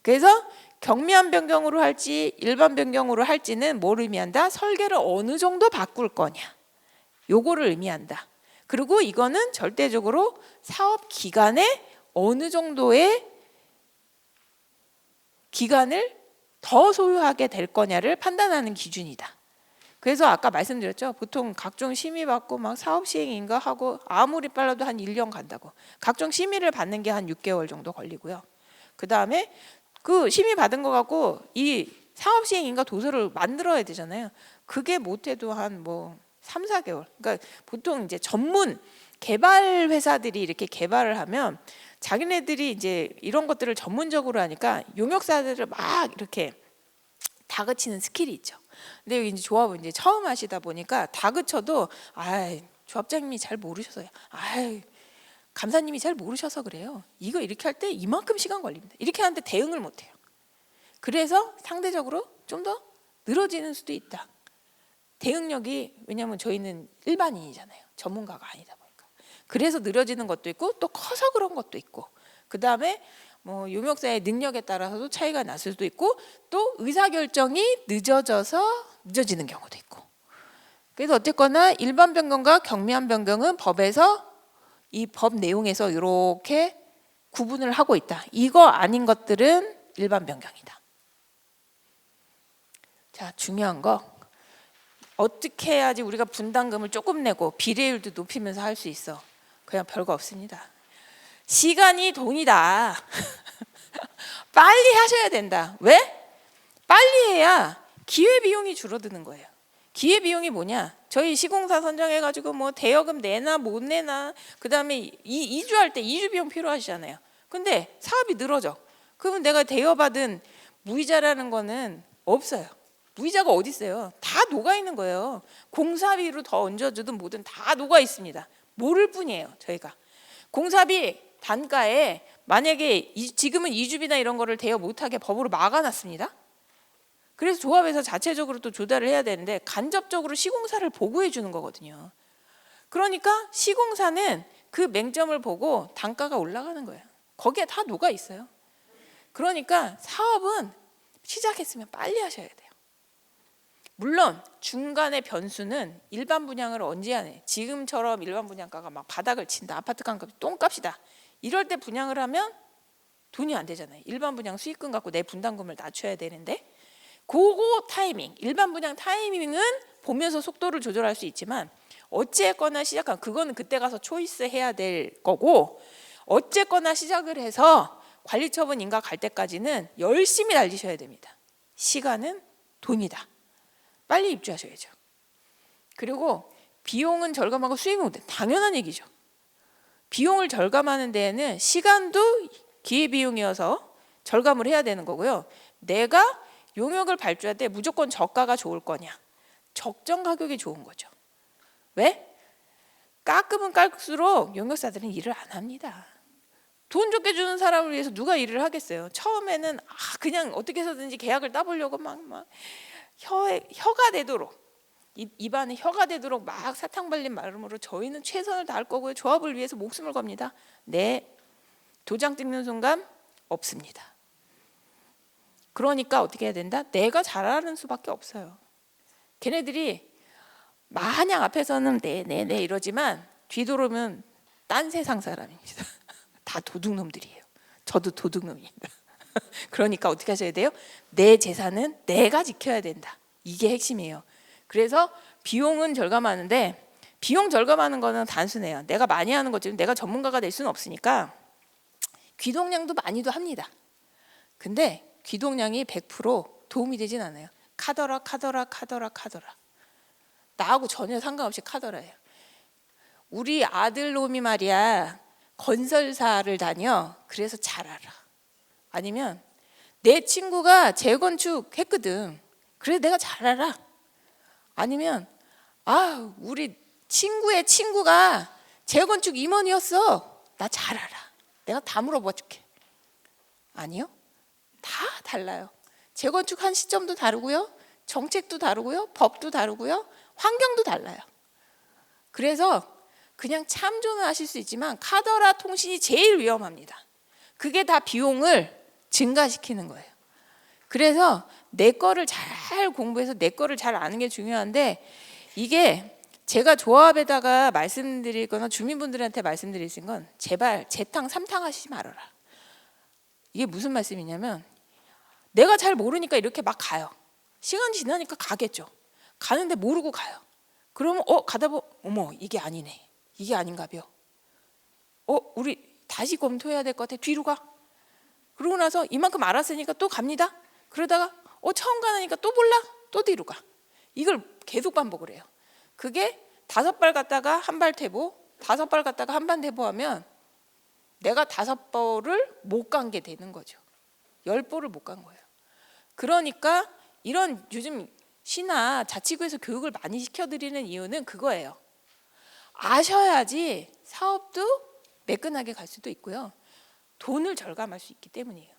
그래서 경미한 변경으로 할지 일반 변경으로 할지는 뭘 의미한다? 설계를 어느 정도 바꿀 거냐. 요거를 의미한다. 그리고 이거는 절대적으로 사업 기간에 어느 정도의 기간을 더 소유하게 될 거냐를 판단하는 기준이다. 그래서 아까 말씀드렸죠. 보통 각종 심의 받고 막 사업 시행인가 하고 아무리 빨라도 한 1년 간다고. 각종 심의를 받는 게 한 6개월 정도 걸리고요. 그 다음에 그 심의 받은 거 갖고 이 사업 시행인가 도서를 만들어야 되잖아요. 그게 못해도 한 3, 4개월. 그러니까 보통 이제 전문 개발 회사들이 이렇게 개발을 하면 자기네들이 이제 이런 것들을 전문적으로 하니까 용역사들을 막 이렇게 다그치는 스킬이 있죠. 근데 여기 이제 조합을 이제 처음 하시다 보니까 다그쳐도 조합장님이 잘 모르셔서요. 감사님이 잘 모르셔서 그래요. 이거 이렇게 할 때 이만큼 시간 걸립니다. 이렇게 하는데 대응을 못 해요. 그래서 상대적으로 좀 더 늘어지는 수도 있다. 대응력이, 왜냐하면 저희는 일반인이잖아요. 전문가가 아니다 보니까. 그래서 늘어지는 것도 있고 또 커서 그런 것도 있고, 그 다음에 용역사의 능력에 따라서도 차이가 났을 수도 있고, 또 의사결정이 늦어지는 경우도 있고, 그래서 어쨌거나 일반 변경과 경미한 변경은 법에서 이 법 내용에서 이렇게 구분을 하고 있다. 이거 아닌 것들은 일반 변경이다. 자, 중요한 거 어떻게 해야지 우리가 분담금을 조금 내고 비례율도 높이면서 할 수 있어? 그냥 별거 없습니다. 시간이 돈이다. 빨리 하셔야 된다. 왜? 빨리 해야 기회비용이 줄어드는 거예요. 기회비용이 뭐냐? 저희 시공사 선정해가지고 뭐 대여금 내나 못 내나, 그 다음에 이주할 때 이주 비용 필요하시잖아요. 근데 사업이 늘어져. 그러면 내가 대여받은 무이자라는 거는 없어요. 무이자가 어디 있어요? 다 녹아 있는 거예요. 공사비로 더 얹어주든 뭐든 다 녹아 있습니다. 모를 뿐이에요. 저희가 공사비 단가에 만약에 지금은 이주비나 이런 거를 대여 못하게 법으로 막아놨습니다. 그래서 조합에서 자체적으로 또 조달을 해야 되는데 간접적으로 시공사를 보고해 주는 거거든요. 그러니까 시공사는 그 맹점을 보고 단가가 올라가는 거예요. 거기에 다 녹아 있어요. 그러니까 사업은 시작했으면 빨리 하셔야 돼요. 물론 중간에 변수는 일반 분양을 언제 하네. 지금처럼 일반 분양가가 막 바닥을 친다. 아파트 값이 똥값이다. 이럴 때 분양을 하면 돈이 안 되잖아요. 일반 분양 수익금 갖고 내 분담금을 낮춰야 되는데 그거 타이밍, 일반 분양 타이밍은 보면서 속도를 조절할 수 있지만 어쨌거나 시작한 그거는 그때 가서 초이스 해야 될 거고, 어쨌거나 시작을 해서 관리처분 인가 갈 때까지는 열심히 달리셔야 됩니다. 시간은 돈이다. 빨리 입주하셔야죠. 그리고 비용은 절감하고 수익은 못해. 당연한 얘기죠. 비용을 절감하는 데에는 시간도 기회비용이어서 절감을 해야 되는 거고요. 내가 용역을 발주할 때 무조건 저가가 좋을 거냐? 적정 가격이 좋은 거죠. 왜? 깎으면 깎을수록 용역사들은 일을 안 합니다. 돈 적게 주는 사람을 위해서 누가 일을 하겠어요? 처음에는 그냥 어떻게 해서든지 계약을 따보려고 막 혀가 되도록, 입안에 혀가 되도록 막 사탕 발린 마음으로 저희는 최선을 다할 거고요. 조합을 위해서 목숨을 겁니다. 네, 도장 찍는 순간 없습니다. 그러니까 어떻게 해야 된다? 내가 잘하는 수밖에 없어요. 걔네들이 마냥 앞에서는 네 이러지만 뒤돌으면 딴 세상 사람입니다. 다 도둑놈들이에요. 저도 도둑놈입니다. 그러니까 어떻게 하셔야 돼요? 내 재산은 내가 지켜야 된다. 이게 핵심이에요. 그래서 비용은 절감하는데, 비용 절감하는 거는 단순해요. 내가 많이 하는 거지 내가 전문가가 될 수는 없으니까 귀동량도 많이도 합니다. 근데 귀동량이 100% 도움이 되진 않아요. 카더라. 나하고 전혀 상관없이 카더라예요. 우리 아들놈이 말이야 건설사를 다녀. 그래서 잘 알아. 아니면 내 친구가 재건축 했거든. 그래서 내가 잘 알아. 아니면 우리 친구의 친구가 재건축 임원이었어. 나 잘 알아. 내가 다 물어봐 줄게. 아니요. 다 달라요. 재건축 한 시점도 다르고요. 정책도 다르고요. 법도 다르고요. 환경도 달라요. 그래서 그냥 참조는 하실 수 있지만 카더라 통신이 제일 위험합니다. 그게 다 비용을 증가시키는 거예요. 그래서 내 거를 잘 공부해서 내 거를 잘 아는 게 중요한데, 이게 제가 조합에다가 말씀드릴 거나 주민분들한테 말씀드릴 건 제발 재탕 삼탕 하시지 말아라. 이게 무슨 말씀이냐면 내가 잘 모르니까 이렇게 막 가요. 시간 지나니까 가겠죠. 가는데 모르고 가요. 그러면 가다 보면 어머 이게 아니네. 이게 아닌가벼. 우리 다시 검토해야 될 것 같아. 뒤로 가. 그러고 나서 이만큼 알았으니까 또 갑니다. 그러다가 처음 가니까 또 몰라. 또 뒤로 가. 이걸 계속 반복을 해요. 그게 5발 갔다가 한 발 퇴보, 5발 갔다가 한 발 퇴보하면 내가 5발을 못 간 게 되는 거죠. 10발을 못 간 거예요. 그러니까 이런 요즘 시나 자치구에서 교육을 많이 시켜드리는 이유는 그거예요. 아셔야지 사업도 매끈하게 갈 수도 있고요. 돈을 절감할 수 있기 때문이에요.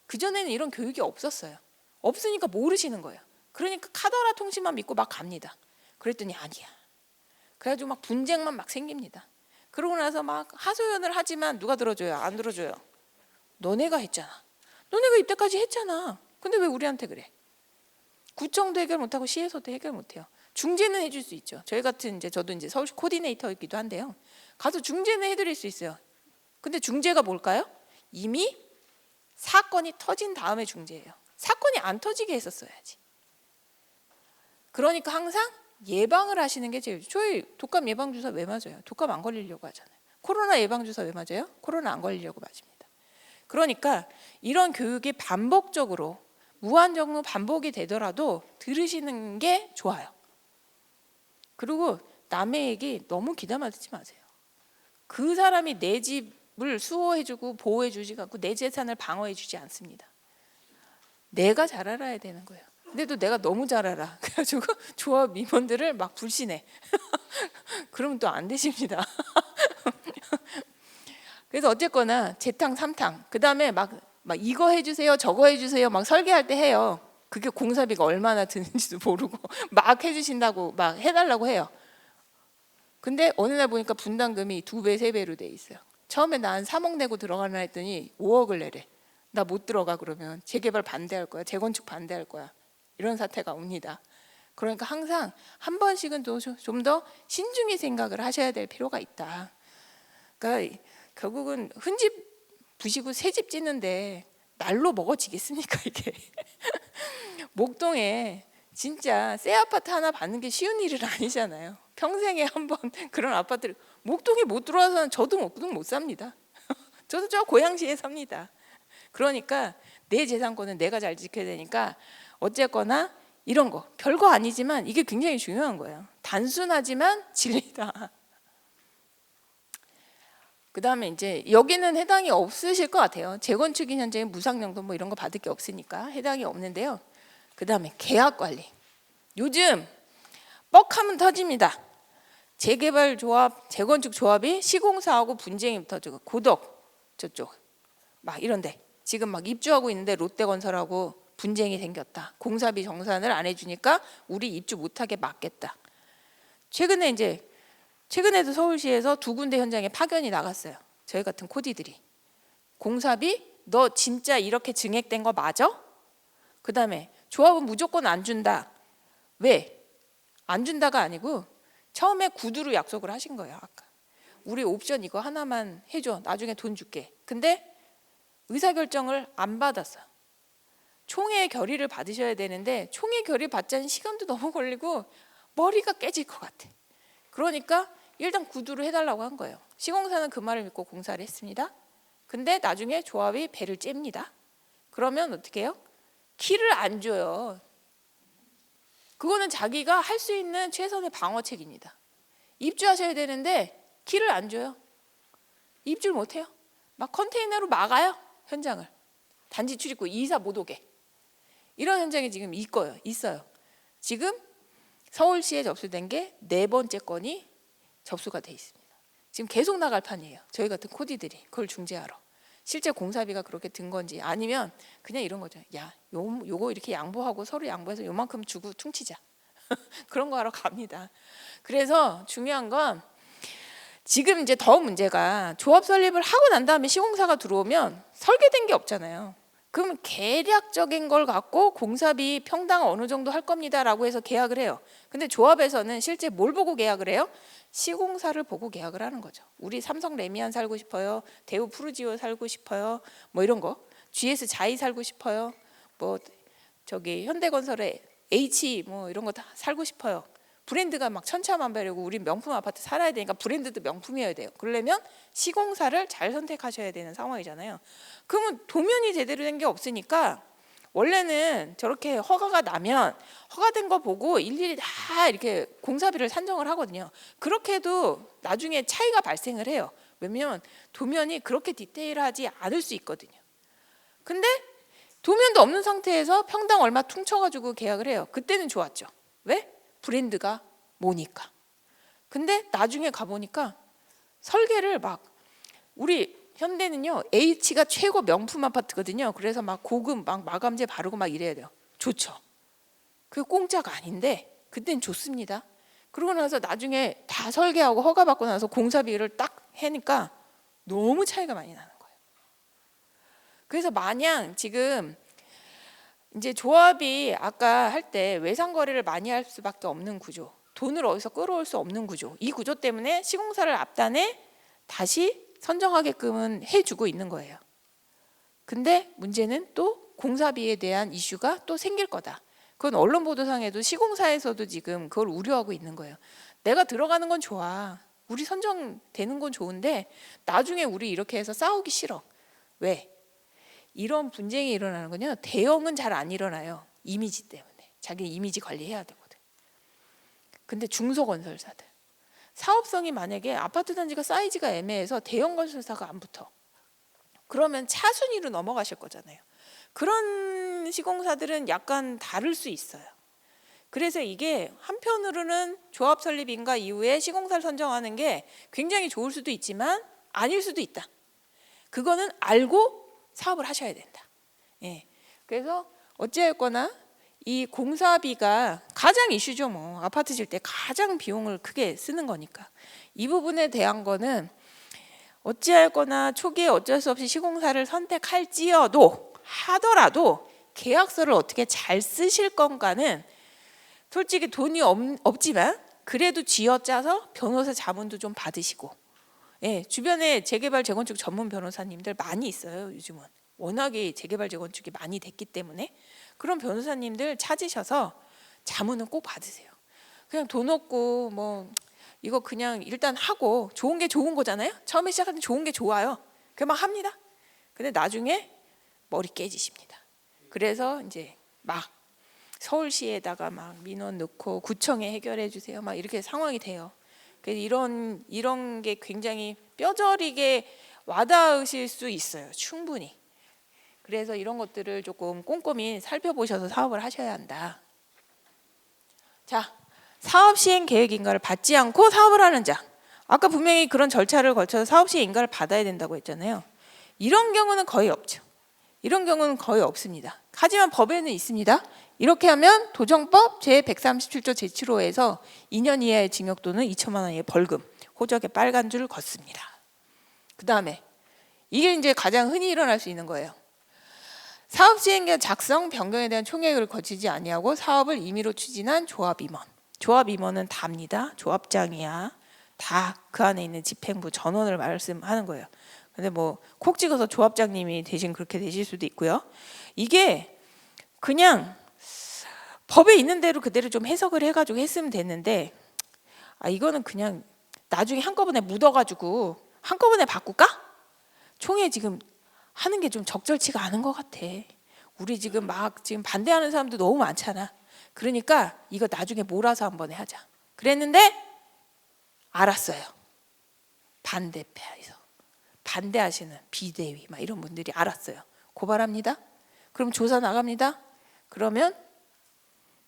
그전에는 이런 교육이 없었어요. 없으니까 모르시는 거예요. 그러니까 카더라 통신만 믿고 막 갑니다. 그랬더니 아니야. 그래가지고 막 분쟁만 막 생깁니다. 그러고 나서 막 하소연을 하지만 누가 들어줘요? 안 들어줘요. 너네가 했잖아. 너네가 이때까지 했잖아. 근데 왜 우리한테 그래? 구청도 해결 못하고 시에서도 해결 못해요. 중재는 해줄 수 있죠. 저희 같은 저도 이제 서울시 코디네이터이기도 한데요. 가서 중재는 해드릴 수 있어요. 근데 중재가 뭘까요? 이미 사건이 터진 다음에 중재예요. 사건이 안 터지게 했었어야지. 그러니까 항상 예방을 하시는 게 제일. 저희 독감 예방주사 왜 맞아요? 독감 안 걸리려고 하잖아요. 코로나 예방주사 왜 맞아요? 코로나 안 걸리려고 맞습니다. 그러니까 이런 교육이 반복적으로 무한정로 반복이 되더라도 들으시는 게 좋아요. 그리고 남의 얘기 너무 귀담아 듣지 마세요. 그 사람이 내 집을 수호해주고 보호해주지 않고 내 재산을 방어해주지 않습니다. 내가 잘 알아야 되는 거예요. 근데도 내가 너무 잘 알아. 그래가지고 조합 임원들을 막 불신해. 그러면 또 안 되십니다. 그래서 어쨌거나 재탕 삼탕 그 다음에 막 이거 해주세요 저거 해주세요 막 설계할 때 해요. 그게 공사비가 얼마나 드는지도 모르고 막 해주신다고 막 해달라고 해요. 근데 어느 날 보니까 분담금이 2배 3배로 돼 있어요. 처음에 나 한 3억 내고 들어가나 했더니 5억을 내래. 나 못 들어가. 그러면 재개발 반대할 거야, 재건축 반대할 거야, 이런 사태가 옵니다. 그러니까 항상 한 번씩은 또 좀 더 신중히 생각을 하셔야 될 필요가 있다. 그러니까 결국은 흠집 부시고 새집 짓는데 날로 먹어지겠습니까 이게. 목동에 진짜 새 아파트 하나 받는 게 쉬운 일은 아니잖아요. 평생에 한 번 그런 아파트를 목동에 못 들어와서는 저도 목동 못 삽니다. 저도 저 고양시에 삽니다. 그러니까 내 재산권은 내가 잘 지켜야 되니까 어쨌거나 이런 거 별거 아니지만 이게 굉장히 중요한 거예요. 단순하지만 진리다. 그 다음에 이제 여기는 해당이 없으실 것 같아요. 재건축인 현장에 무상용도 뭐 이런 거 받을 게 없으니까 해당이 없는데요. 그 다음에 계약 관리. 요즘 뻑하면 터집니다. 재개발 조합, 재건축 조합이 시공사하고 분쟁이 터지고 고덕 저쪽 막 이런데 지금 막 입주하고 있는데 롯데건설하고 분쟁이 생겼다. 공사비 정산을 안 해주니까 우리 입주 못하게 막겠다. 최근에도 서울시에서 2군데 현장에 파견이 나갔어요. 저희 같은 코디들이. 공사비 너 진짜 이렇게 증액된 거 맞아? 그 다음에 조합은 무조건 안 준다. 왜? 안 준다가 아니고 처음에 구두로 약속을 하신 거예요. 아까 우리 옵션 이거 하나만 해줘. 나중에 돈 줄게. 근데 의사결정을 안 받았어요. 총회 결의를 받으셔야 되는데 총회 결의 받자는 시간도 너무 걸리고 머리가 깨질 것 같아. 그러니까 일단 구두로 해달라고 한 거예요. 시공사는 그 말을 믿고 공사를 했습니다. 근데 나중에 조합이 배를 잽니다. 그러면 어떻게 해요? 키를 안 줘요. 그거는 자기가 할 수 있는 최선의 방어책입니다. 입주하셔야 되는데 키를 안 줘요. 입주를 못해요. 막 컨테이너로 막아요. 현장을. 단지 출입구 이사 못 오게. 이런 현장이 지금 있어요. 지금 서울시에 접수된 게 4번째 건이 접수가 돼 있습니다. 지금 계속 나갈 판이에요. 저희 같은 코디들이 그걸 중재하러. 실제 공사비가 그렇게 든 건지 아니면 그냥 이런 거죠. 야, 요거 이렇게 양보하고 서로 양보해서 요만큼 주고 퉁치자. 그런 거 하러 갑니다. 그래서 중요한 건 지금 이제 더 문제가 조합 설립을 하고 난 다음에 시공사가 들어오면 설계된 게 없잖아요. 그럼 계략적인 걸 갖고 공사비 평당 어느 정도 할 겁니다라고 해서 계약을 해요. 근데 조합에서는 실제 뭘 보고 계약을 해요? 시공사를 보고 계약을 하는 거죠. 우리 삼성 레미안 살고 싶어요. 대우 푸르지오 살고 싶어요. 뭐 이런 거. GS 자이 살고 싶어요. 뭐 저기 현대건설의 H 뭐 이런 거 다 살고 싶어요. 브랜드가 막 천차만별이고 우리 명품 아파트 살아야 되니까 브랜드도 명품이어야 돼요. 그러려면 시공사를 잘 선택하셔야 되는 상황이잖아요. 그러면 도면이 제대로 된 게 없으니까 원래는 저렇게 허가가 나면 허가된 거 보고 일일이 다 이렇게 공사비를 산정을 하거든요. 그렇게 해도 나중에 차이가 발생을 해요. 왜냐면 도면이 그렇게 디테일하지 않을 수 있거든요. 근데 도면도 없는 상태에서 평당 얼마 퉁쳐가지고 계약을 해요. 그때는 좋았죠. 왜? 브랜드가 뭐니까. 근데 나중에 가보니까 설계를 막 우리 현대는요 H가 최고 명품 아파트거든요. 그래서 막 고급 막 마감재 바르고 막 이래야 돼요. 좋죠. 그게 공짜가 아닌데 그땐 좋습니다. 그러고 나서 나중에 다 설계하고 허가받고 나서 공사비를 딱 해니까 너무 차이가 많이 나는 거예요. 그래서 마냥 지금 이제 조합이 아까 할 때 외상 거래를 많이 할 수밖에 없는 구조, 돈을 어디서 끌어올 수 없는 구조, 이 구조 때문에 시공사를 앞단에 다시 선정하게끔은 해주고 있는 거예요. 근데 문제는 또 공사비에 대한 이슈가 또 생길 거다. 그건 언론 보도상에도 시공사에서도 지금 그걸 우려하고 있는 거예요. 내가 들어가는 건 좋아. 우리 선정되는 건 좋은데 나중에 우리 이렇게 해서 싸우기 싫어. 왜? 이런 분쟁이 일어나는 건요, 대형은 잘 안 일어나요. 이미지 때문에. 자기 이미지 관리해야 되거든. 근데 중소건설사들, 사업성이 만약에 아파트 단지가 사이즈가 애매해서 대형 건설사가 안 붙어. 그러면 차순위로 넘어가실 거잖아요. 그런 시공사들은 약간 다를 수 있어요. 그래서 이게 한편으로는 조합 설립 인가 이후에 시공사를 선정하는 게 굉장히 좋을 수도 있지만 아닐 수도 있다. 그거는 알고 사업을 하셔야 된다. 예. 그래서 어찌하였거나 이 공사비가 가장 이슈죠. 뭐 아파트 질 때 가장 비용을 크게 쓰는 거니까 이 부분에 대한 거는 어찌하였거나 초기에 어쩔 수 없이 시공사를 선택할지어도 하더라도 계약서를 어떻게 잘 쓰실 건가는 솔직히 돈이 없지만 그래도 쥐어짜서 변호사 자문도 좀 받으시고, 예, 주변에 재개발 재건축 전문 변호사님들 많이 있어요. 요즘은 워낙에 재개발 재건축이 많이 됐기 때문에 그런 변호사님들 찾으셔서 자문은 꼭 받으세요. 그냥 돈 없고 뭐 이거 그냥 일단 하고 좋은 게 좋은 거잖아요. 처음에 시작하면 좋은 게 좋아요. 그냥 막 합니다. 근데 나중에 머리 깨지십니다. 그래서 이제 막 서울시에다가 막 민원 넣고 구청에 해결해 주세요. 막 이렇게 상황이 돼요. 그래서 이런 게 굉장히 뼈저리게 와닿으실 수 있어요. 충분히. 그래서 이런 것들을 조금 꼼꼼히 살펴보셔서 사업을 하셔야 한다. 자, 사업 시행 계획 인가를 받지 않고 사업을 하는 자. 아까 분명히 그런 절차를 거쳐서 사업 시행 인가를 받아야 된다고 했잖아요. 이런 경우는 거의 없죠. 이런 경우는 거의 없습니다. 하지만 법에는 있습니다. 이렇게 하면 도정법 제137조 제7호에서 2년 이하의 징역 또는 2천만 원 이하의 벌금, 호적에 빨간 줄을 걷습니다. 그 다음에 이게 이제 가장 흔히 일어날 수 있는 거예요. 사업 시행계획 작성, 변경에 대한 총회를 거치지 아니하고 사업을 임의로 추진한 조합 임원. 조합 임원은 답니다. 조합장이야. 다 그 안에 있는 집행부 전원을 말씀하는 거예요. 근데 뭐 콕 찍어서 조합장님이 대신 그렇게 되실 수도 있고요. 이게 그냥 법에 있는 대로 그대로 좀 해석을 해가지고 했으면 됐는데, 이거는 그냥 나중에 한꺼번에 묻어가지고 한꺼번에 바꿀까? 총회 지금 하는 게 좀 적절치가 않은 것 같아. 우리 지금 지금 반대하는 사람도 너무 많잖아. 그러니까 이거 나중에 몰아서 한번 하자. 그랬는데 알았어요. 반대파에서 반대하시는 비대위 막 이런 분들이 알았어요. 고발합니다. 그럼 조사 나갑니다. 그러면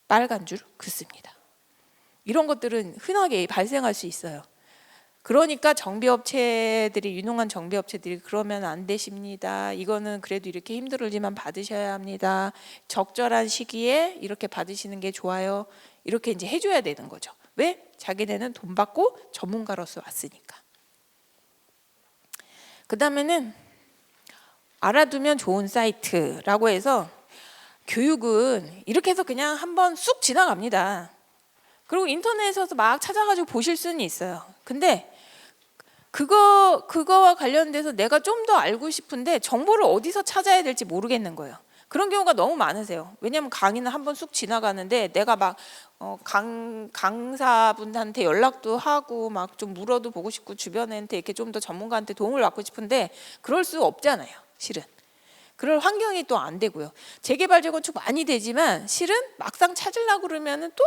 빨간 줄 긋습니다. 이런 것들은 흔하게 발생할 수 있어요. 그러니까 정비업체들이, 유능한 정비업체들이 그러면 안 되십니다. 이거는 그래도 이렇게 힘들지만 받으셔야 합니다. 적절한 시기에 이렇게 받으시는 게 좋아요. 이렇게 이제 해줘야 되는 거죠. 왜? 자기네는 돈 받고 전문가로서 왔으니까. 그 다음에는 알아두면 좋은 사이트라고 해서 교육은 이렇게 해서 그냥 한번 쑥 지나갑니다. 그리고 인터넷에서 막 찾아가지고 보실 수는 있어요. 근데 그거와 관련돼서 내가 좀 더 알고 싶은데 정보를 어디서 찾아야 될지 모르겠는 거예요. 그런 경우가 너무 많으세요. 왜냐하면 강의는 한번 쑥 지나가는데 내가 막 강사분한테 연락도 하고 막 좀 물어도 보고 싶고 주변한테 이렇게 좀 더 전문가한테 도움을 받고 싶은데 그럴 수 없잖아요. 실은. 그럴 환경이 또 안 되고요. 재개발 재건축 많이 되지만 실은 막상 찾으려고 그러면은 또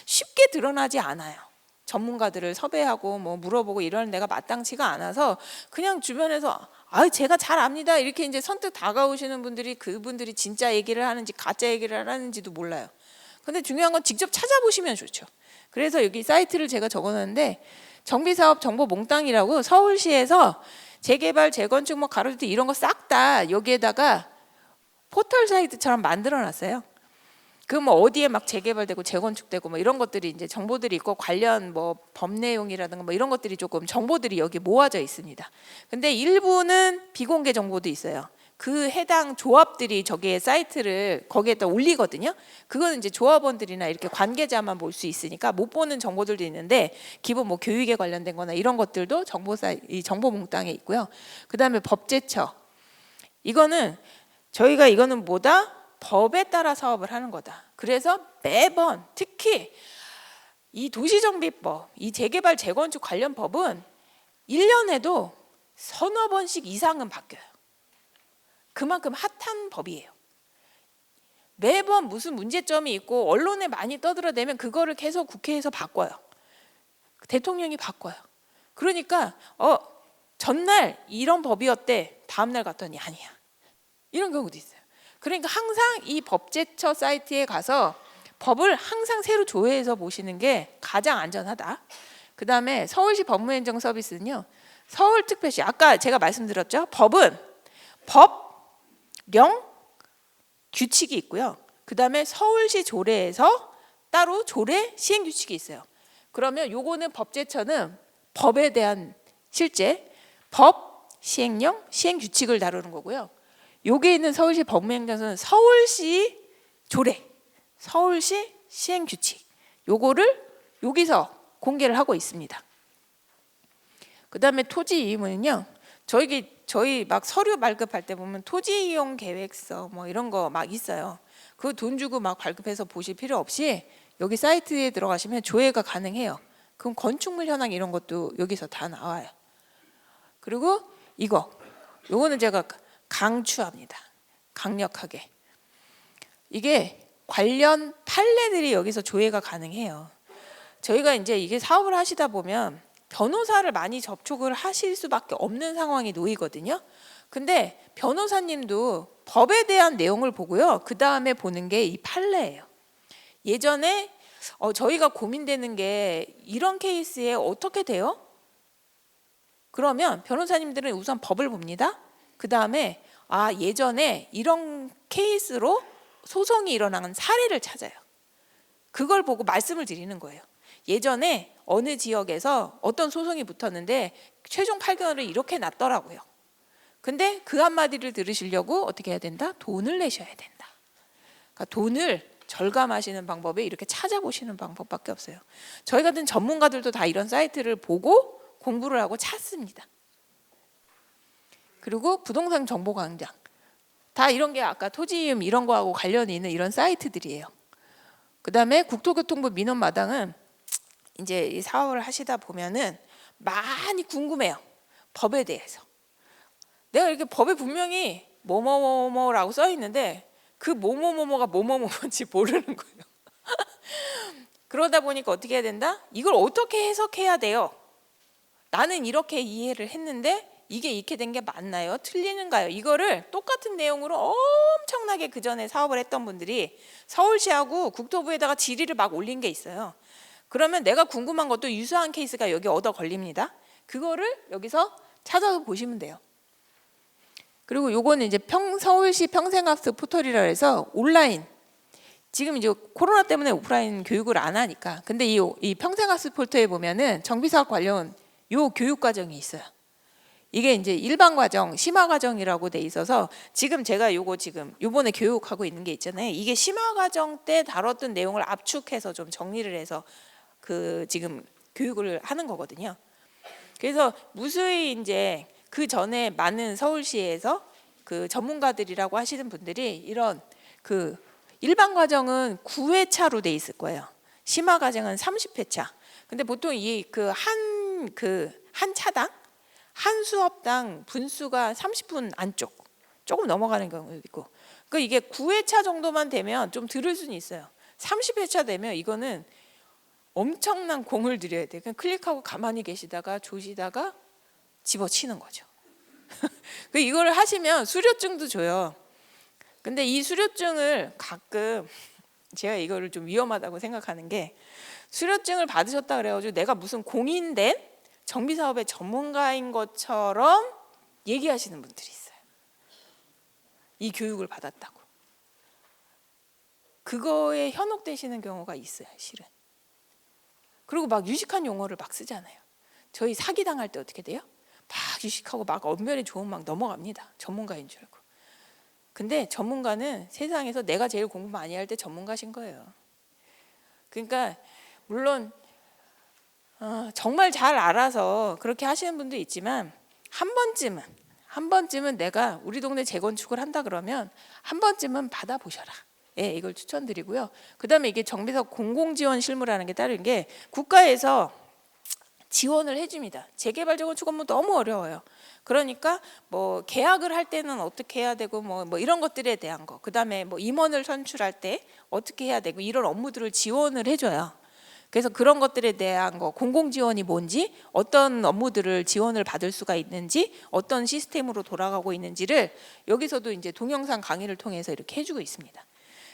쉽게 드러나지 않아요. 전문가들을 섭외하고 뭐 물어보고 이런 데가 마땅치가 않아서 그냥 주변에서 제가 잘 압니다 이렇게 이제 선뜻 다가오시는 분들이 그분들이 진짜 얘기를 하는지 가짜 얘기를 하는지도 몰라요. 근데 중요한 건 직접 찾아보시면 좋죠. 그래서 여기 사이트를 제가 적어놨는데 정비사업 정보 몽땅이라고 서울시에서 재개발 재건축 뭐 가로등 이런 거 싹 다 여기에다가 포털 사이트처럼 만들어놨어요. 그 뭐 어디에 막 재개발되고 재건축되고 뭐 이런 것들이 이제 정보들이 있고 관련 뭐 법 내용이라든가 뭐 이런 것들이 조금 정보들이 여기 모아져 있습니다. 근데 일부는 비공개 정보도 있어요. 그 해당 조합들이 저기에 사이트를 거기에다 올리거든요. 그거는 이제 조합원들이나 이렇게 관계자만 볼 수 있으니까 못 보는 정보들도 있는데, 기본 뭐 교육에 관련된 거나 이런 것들도 이 정보몽땅에 있고요. 그다음에 법제처. 이거는 저희가 이거는 뭐다? 법에 따라 사업을 하는 거다. 그래서 매번 특히 이 도시정비법, 이 재개발 재건축 관련 법은 1년에도 서너 번씩 이상은 바뀌어요. 그만큼 핫한 법이에요. 매번 무슨 문제점이 있고 언론에 많이 떠들어대면 그거를 계속 국회에서 바꿔요. 대통령이 바꿔요. 그러니까 전날 이런 법이었대, 다음날 갔더니 아니야. 이런 경우도 있어요. 그러니까 항상 이 법제처 사이트에 가서 법을 항상 새로 조회해서 보시는 게 가장 안전하다. 그 다음에 서울시 법무행정 서비스는요, 서울특별시, 아까 제가 말씀드렸죠. 법은 법령 규칙이 있고요. 그 다음에 서울시 조례에서 따로 조례 시행 규칙이 있어요. 그러면 요거는 법제처는 법에 대한 실제 법, 시행령, 시행 규칙을 다루는 거고요. 여기에 있는 서울시 법무행정서는 서울시 조례, 서울시 시행 규칙, 요거를 여기서 공개를 하고 있습니다. 그 다음에 토지 이용은요, 저희 막 서류 발급할 때 보면 토지 이용 계획서 뭐 이런 거 막 있어요. 그거 돈 주고 막 발급해서 보실 필요 없이 여기 사이트에 들어가시면 조회가 가능해요. 그럼 건축물 현황 이런 것도 여기서 다 나와요. 그리고 요거는 제가 강추합니다. 강력하게. 이게 관련 판례들이 여기서 조회가 가능해요. 저희가 이제 이게 사업을 하시다 보면 변호사를 많이 접촉을 하실 수밖에 없는 상황이 놓이거든요. 근데 변호사님도 법에 대한 내용을 보고요. 그 다음에 보는 게 이 판례예요. 예전에 저희가 고민되는 게 이런 케이스에 어떻게 돼요? 그러면 변호사님들은 우선 법을 봅니다. 그 다음에 예전에 이런 케이스로 소송이 일어난 사례를 찾아요. 그걸 보고 말씀을 드리는 거예요. 예전에 어느 지역에서 어떤 소송이 붙었는데 최종 판결을 이렇게 났더라고요. 근데 그 한마디를 들으시려고 어떻게 해야 된다? 돈을 내셔야 된다. 그러니까 돈을 절감하시는 방법에 이렇게 찾아보시는 방법밖에 없어요. 저희 같은 전문가들도 다 이런 사이트를 보고 공부를 하고 찾습니다. 그리고 부동산 정보 광장. 다 이런 게 아까 토지이음 이런 거하고 관련이 있는 이런 사이트들이에요. 그 다음에 국토교통부 민원마당은 이제 이 사업을 하시다 보면은 많이 궁금해요. 법에 대해서. 내가 이렇게 법에 분명히 뭐뭐뭐뭐라고 써 있는데 그 뭐뭐뭐뭐가 뭐뭐뭐인지 모르는 거예요. 그러다 보니까 어떻게 해야 된다? 이걸 어떻게 해석해야 돼요? 나는 이렇게 이해를 했는데 이게 이렇게 된 게 맞나요? 틀리는가요? 이거를 똑같은 내용으로 엄청나게 그 전에 사업을 했던 분들이 서울시하고 국토부에다가 질의를 막 올린 게 있어요. 그러면 내가 궁금한 것도 유사한 케이스가 여기 얻어 걸립니다. 그거를 여기서 찾아서 보시면 돼요. 그리고 요거는 이제 서울시 평생학습 포털이라 해서 온라인, 지금 이제 코로나 때문에 오프라인 교육을 안 하니까, 근데 이 평생학습 포털에 보면은 정비사업 관련 요 교육 과정이 있어요. 이게 이제 일반 과정, 심화 과정이라고 돼 있어서 지금 제가 요번에 교육하고 있는 게 있잖아요. 이게 심화 과정 때 다뤘던 내용을 압축해서 좀 정리를 해서 지금 교육을 하는 거거든요. 그래서 무수히 이제 그 전에 많은 서울시에서 그 전문가들이라고 하시는 분들이 이런 일반 과정은 9회차로 돼 있을 거예요. 심화 과정은 30회차. 근데 보통 한 차당 한 수업당 분수가 30분 안쪽, 조금 넘어가는 경우도 있고. 그러니까 이게 9회차 정도만 되면 좀 들을 수는 있어요. 30회차 되면 이거는 엄청난 공을 들여야 돼요. 그냥 클릭하고 가만히 계시다가 조시다가 집어치는 거죠. 이걸 하시면 수료증도 줘요. 근데 이 수료증을 가끔 제가 이거를 좀 위험하다고 생각하는 게, 수료증을 받으셨다 그래가지고 내가 무슨 공인된 정비사업의 전문가인 것처럼 얘기하시는 분들이 있어요. 이 교육을 받았다고. 그거에 현혹되시는 경우가 있어요, 실은. 그리고 막 유식한 용어를 막 쓰잖아요. 저희 사기당할 때 어떻게 돼요? 막 유식하고 막 언변이 좋은 막 넘어갑니다. 전문가인 줄 알고. 근데 전문가는 세상에서 내가 제일 공부 많이 할 때 전문가신 거예요. 그러니까 물론 정말 잘 알아서 그렇게 하시는 분도 있지만 한 번쯤은 내가 우리 동네 재건축을 한다 그러면 한 번쯤은 받아보셔라. 예, 이걸 추천드리고요. 그다음에 이게 정비사업 공공지원 실무라는 게 다른 게 국가에서 지원을 해줍니다. 재개발 재건축 업무 너무 어려워요. 그러니까 뭐 계약을 할 때는 어떻게 해야 되고 뭐 이런 것들에 대한 거, 그다음에 뭐 임원을 선출할 때 어떻게 해야 되고 이런 업무들을 지원을 해줘요. 그래서 그런 것들에 대한 거, 공공지원이 뭔지, 어떤 업무들을 지원을 받을 수가 있는지, 어떤 시스템으로 돌아가고 있는지를 여기서도 이제 동영상 강의를 통해서 이렇게 해주고 있습니다.